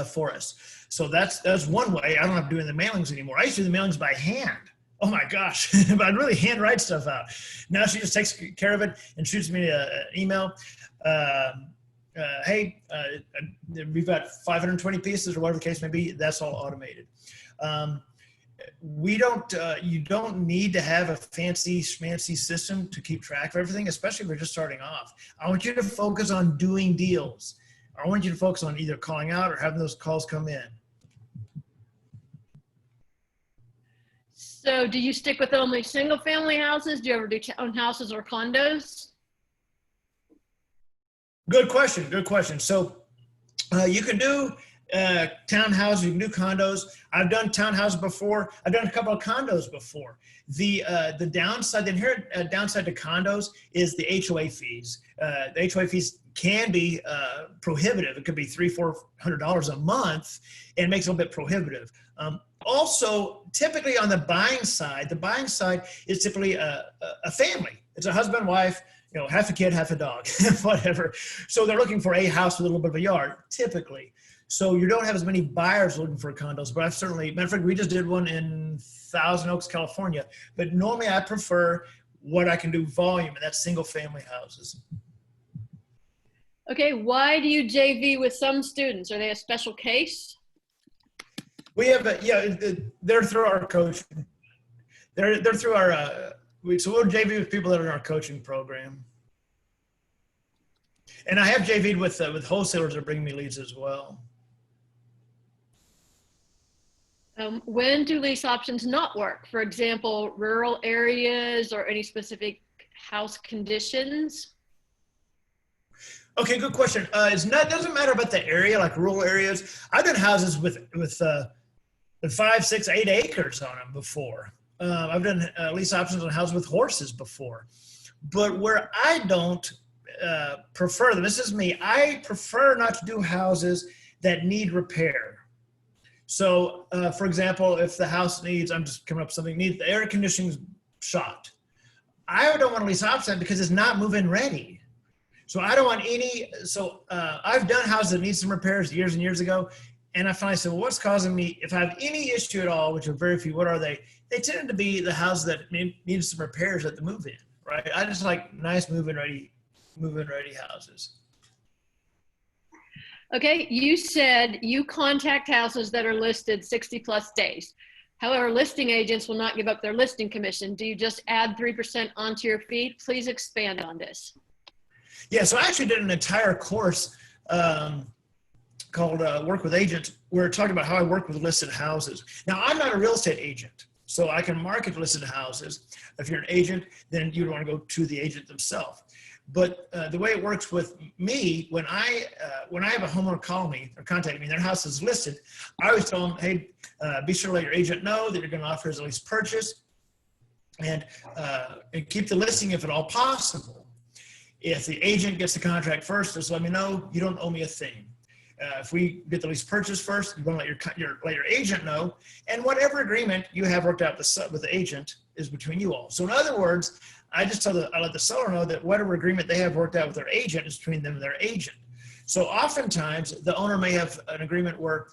for us. So that's one way. I don't have to do the mailings anymore. I used to do the mailings by hand. Oh my gosh, but I'd really handwrite stuff out. Now she just takes care of it and shoots me an email. Hey, we've got 520 pieces or whatever the case may be. That's all automated. You don't need to have a fancy schmancy system to keep track of everything, especially if you're just starting off. I want you to focus on doing deals. I want you to focus on either calling out or having those calls come in. So do you stick with only single family houses? Do you ever do townhouses or condos? Good question. Good question. So you can do townhouses, you can do condos. I've done townhouses before. I've done a couple of condos before. The downside, the inherent downside to condos is the HOA fees. The HOA fees can be prohibitive. It could be $300-400 a month, and it makes it a little bit prohibitive. Also, typically on the buying side is typically a family. It's a husband, wife, half a kid, half a dog, whatever. So they're looking for a house with a little bit of a yard, typically. So you don't have as many buyers looking for condos, but I've certainly, matter of fact, we just did one in Thousand Oaks, California. But normally I prefer what I can do volume, and that's single family houses. Okay, why do you JV with some students? Are they a special case? We have, they're through our coach. They're through our, so we'll JV with people that are in our coaching program. And I have JV'd with wholesalers that bring me leads as well. When do lease options not work? For example, rural areas or any specific house conditions? Okay, good question. It doesn't matter about the area, like rural areas. I've done houses with 5, 6, 8 acres on them before. I've done lease options on houses with horses before. But where I don't prefer them, this is me, I prefer not to do houses that need repair. So, for example, if the house needs, I'm just coming up with something, needs the air conditioning shot. I don't want to lease option because it's not move-in ready. So I don't want any, I've done houses that need some repairs years and years ago. And I finally said, well, what's causing me, if I have any issue at all, which are very few, what are they? They tend to be the houses that need some repairs at the move-in, right? I just like nice move-in ready houses. Okay, you said you contact houses that are listed 60+ days. However, listing agents will not give up their listing commission. Do you just add 3% onto your fee? Please expand on this. Yeah, so I actually did an entire course called Work with Agents, where it talked about how I work with listed houses. Now, I'm not a real estate agent, so I can market listed houses. If you're an agent, then you'd want to go to the agent themselves. But the way it works with me, when I have a homeowner call me or contact me, and their house is listed, I always tell them, hey, be sure to let your agent know that you're going to offer as a lease purchase, and keep the listing if at all possible. If the agent gets the contract first, just let me know. You don't owe me a thing. If we get the lease purchase first, you're going to let your agent know, and whatever agreement you have worked out with the agent is between you all. So in other words, I let the seller know that whatever agreement they have worked out with their agent is between them and their agent. So oftentimes the owner may have an agreement where,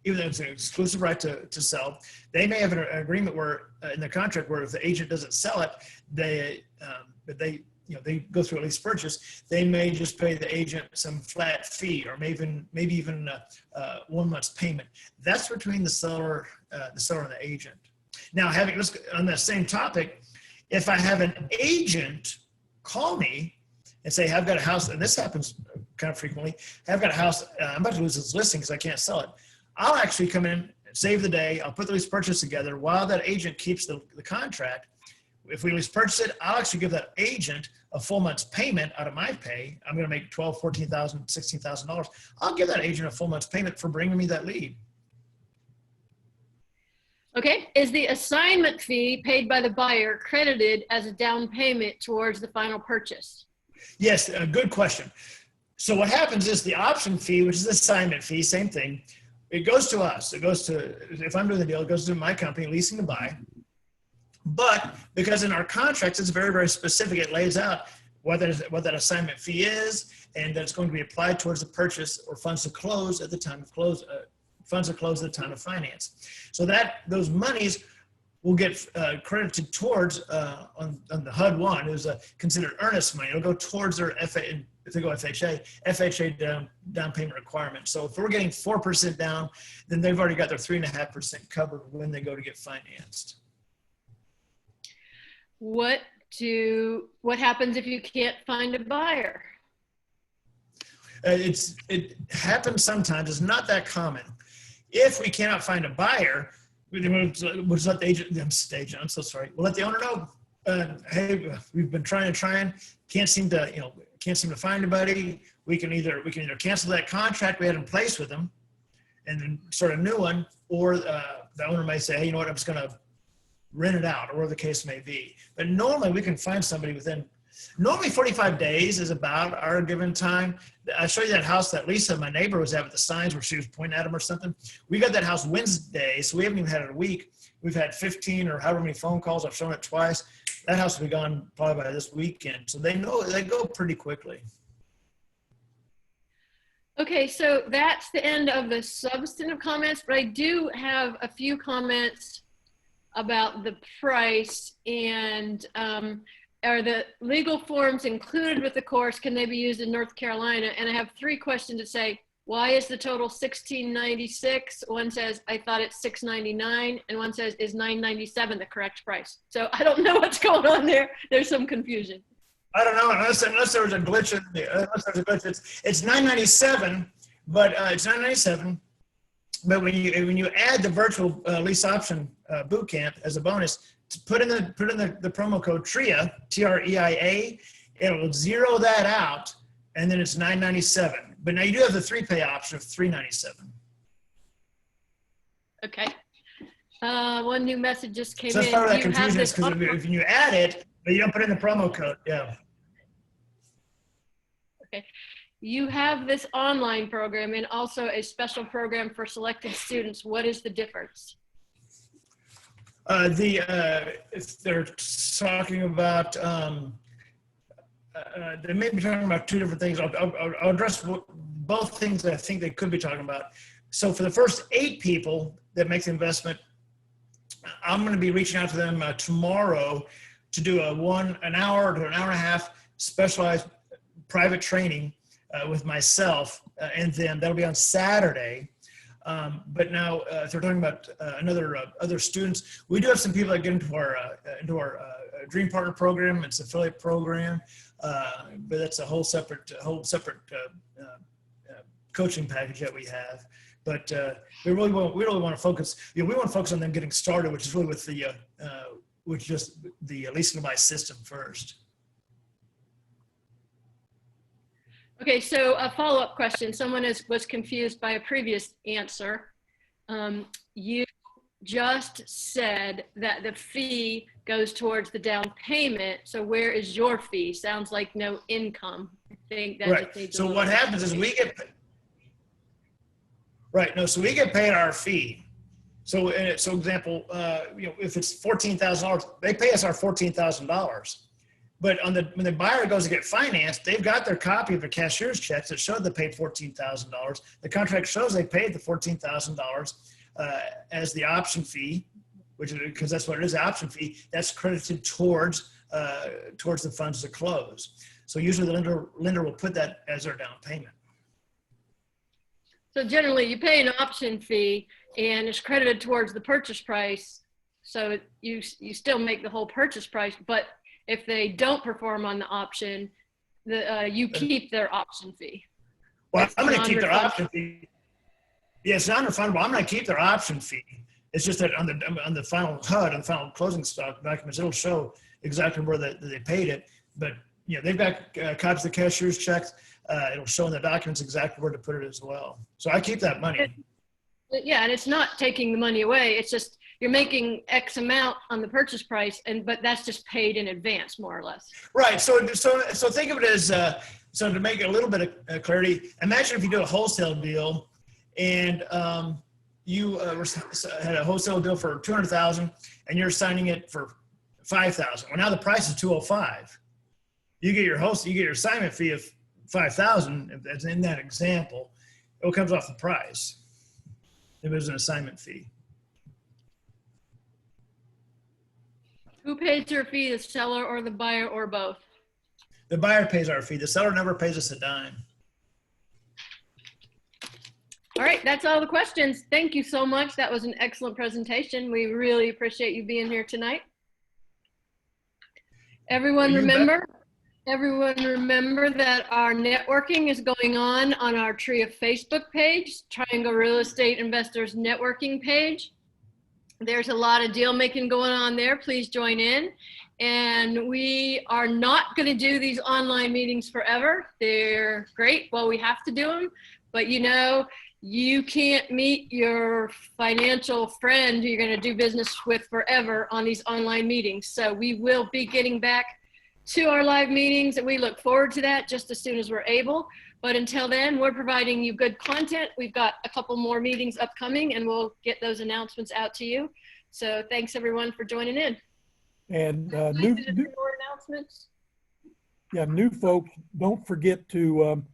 even though it's an exclusive right to sell, they may have an agreement where in the contract where if the agent doesn't sell it, they go through a lease purchase, they may just pay the agent some flat fee, or maybe even 1 month's payment. That's between the seller and the agent. Now, on that same topic, if I have an agent call me and say, I've got a house, and this happens kind of frequently, I've got a house, I'm about to lose this listing because I can't sell it. I'll actually come in, save the day, I'll put the lease purchase together while that agent keeps the contract. If we lease purchase it, I'll actually give that agent a full month's payment out of my pay. I'm going to make $12,000, $14,000, $16,000. I'll give that agent a full month's payment for bringing me that lead. Okay, is the assignment fee paid by the buyer credited as a down payment towards the final purchase? Yes, good question. So what happens is the option fee, which is the assignment fee, same thing, it goes to us. It goes to, if I'm doing the deal, it goes to my company, Leasing to Buy. But because in our contracts, it's very, very specific. It lays out what that assignment fee is, and that it's going to be applied towards the purchase or funds to close at the time of close, funds to close at the time of finance. So that those monies will get credited towards on the HUD one is considered earnest money. It'll go towards their FHA, if they go FHA down payment requirement. So if we're getting 4% down, then they've already got their 3.5% covered when they go to get financed. What happens if you can't find a buyer? It happens sometimes. It's not that common. If we cannot find a buyer, we'll just let the agent, I'm so sorry. We'll let the owner know, hey, we've been trying, can't seem to find anybody. We can either cancel that contract we had in place with them and then start a new one, or the owner may say, hey, you know what, I'm just going to rent it out, or whatever the case may be. But normally we can find somebody normally 45 days is about our given time. I show you that house that Lisa, my neighbor, was at with the signs where she was pointing at them or something. We got that house Wednesday, so we haven't even had it a week. We've had 15 or however many phone calls. I've shown it twice. That house will be gone probably by this weekend. So they go pretty quickly. Okay, so that's the end of the substantive comments, but I do have a few comments about the price and are the legal forms included with the course? Can they be used in North Carolina? And I have 3 questions to say. Why is the total $1,696? One says, I thought it's $699, and one says, is $997 the correct price? So I don't know what's going on there. There's some confusion. I don't know, unless there was a glitch. It's $997, but it's $997. But when you add the virtual lease option boot camp as a bonus, put in the promo code TREIA, TREIA, it'll zero that out, and then it's $997. But now you do have the 3-pay option of $397. Okay. One new message just came in. So that's part of that confusion is because if you add it, but you don't put in the promo code, yeah. Okay. You have this online program and also a special program for selected students. What is the difference? If they're talking about, they may be talking about 2 different things. I'll address both things that I think they could be talking about. So for the first 8 people that make the investment, I'm going to be reaching out to them tomorrow to do an hour to an hour and a half specialized private training with myself and them. That'll be on Saturday. But now, if they're talking about other students, we do have some people that get into our Dream Partner program. It's an affiliate program, but that's a whole separate coaching package that we have. But we really want to focus. We want to focus on them getting started, which is really with the leasing to buy system first. Okay, so a follow-up question. Someone was confused by a previous answer. You just said that the fee goes towards the down payment. So where is your fee? Sounds like no income. I think that right. Just needs so what happens is we get right. No, so we get paid our fee. So example, if it's $14,000, they pay us our $14,000. But when the buyer goes to get financed, they've got their copy of the cashier's checks that show they paid $14,000. The contract shows they paid the $14,000 as the option fee, because that's what it is, the option fee. That's credited towards the funds to close. So usually the lender will put that as their down payment. So generally, you pay an option fee, and it's credited towards the purchase price. So you still make the whole purchase price, but if they don't perform on the option, you keep their option fee. Well, I'm going to keep their option fee. Yeah, it's non-refundable. I'm going to keep their option fee. It's just that on the final HUD, on the final closing stock documents, it'll show exactly where they paid it. But they've got copies of the cashier's checks. It'll show in the documents exactly where to put it as well. So I keep that money. Yeah, and it's not taking the money away. It's just you're making X amount on the purchase price, but that's just paid in advance, more or less. Right. So think of it as So to make it a little bit of clarity, imagine if you do a wholesale deal and you had a wholesale deal for 200,000 and you're signing it for 5,000. Well, now the price is 205. You get your assignment fee of 5,000. If that's in that example, it comes off the price. If it was an assignment fee. Who pays your fee, the seller or the buyer or both? The buyer pays our fee. The seller never pays us a dime. All right, that's all the questions. Thank you so much. That was an excellent presentation. We really appreciate you being here tonight. Everyone remember that our networking is going on our TRIA Facebook page, Triangle Real Estate Investors Networking page. There's a lot of deal making going on there. Please join in. And we are not going to do these online meetings forever. They're great while we have to do them, but you know, you can't meet your financial friend who you're going to do business with forever on these online meetings. So we will be getting back to our live meetings, and we look forward to that just as soon as we're able. But until then, we're providing you good content. We've got a couple more meetings upcoming, and we'll get those announcements out to you. So thanks everyone for joining in. And More announcements. Yeah, new folks, don't forget to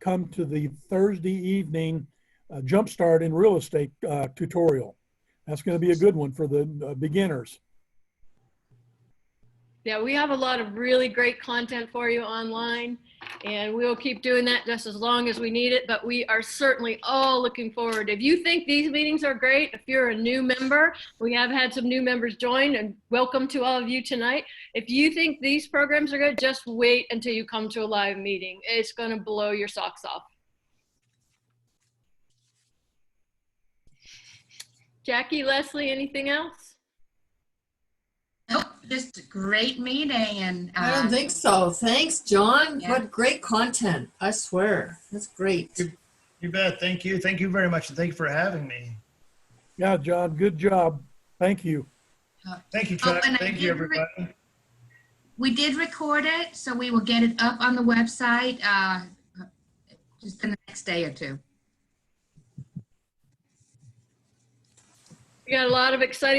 come to the Thursday evening Jumpstart in Real Estate tutorial. That's going to be a good one for the beginners. Yeah, we have a lot of really great content for you online, and we'll keep doing that just as long as we need it, but we are certainly all looking forward. If you think these meetings are great, if you're a new member, we have had some new members join, and welcome to all of you tonight. If you think these programs are good, just wait until you come to a live meeting. It's going to blow your socks off. Jackie, Leslie, anything else? Nope, just a great meeting. And I don't think so. Thanks, John. Yeah. What great content. I swear. That's great. You bet. Thank you. Thank you very much. And thank you for having me. Yeah, John, good job. Thank you. Thank you, Chuck. and I Thank you, did everybody. we did record it, so we will get it up on the website just in the next day or two. We got a lot of exciting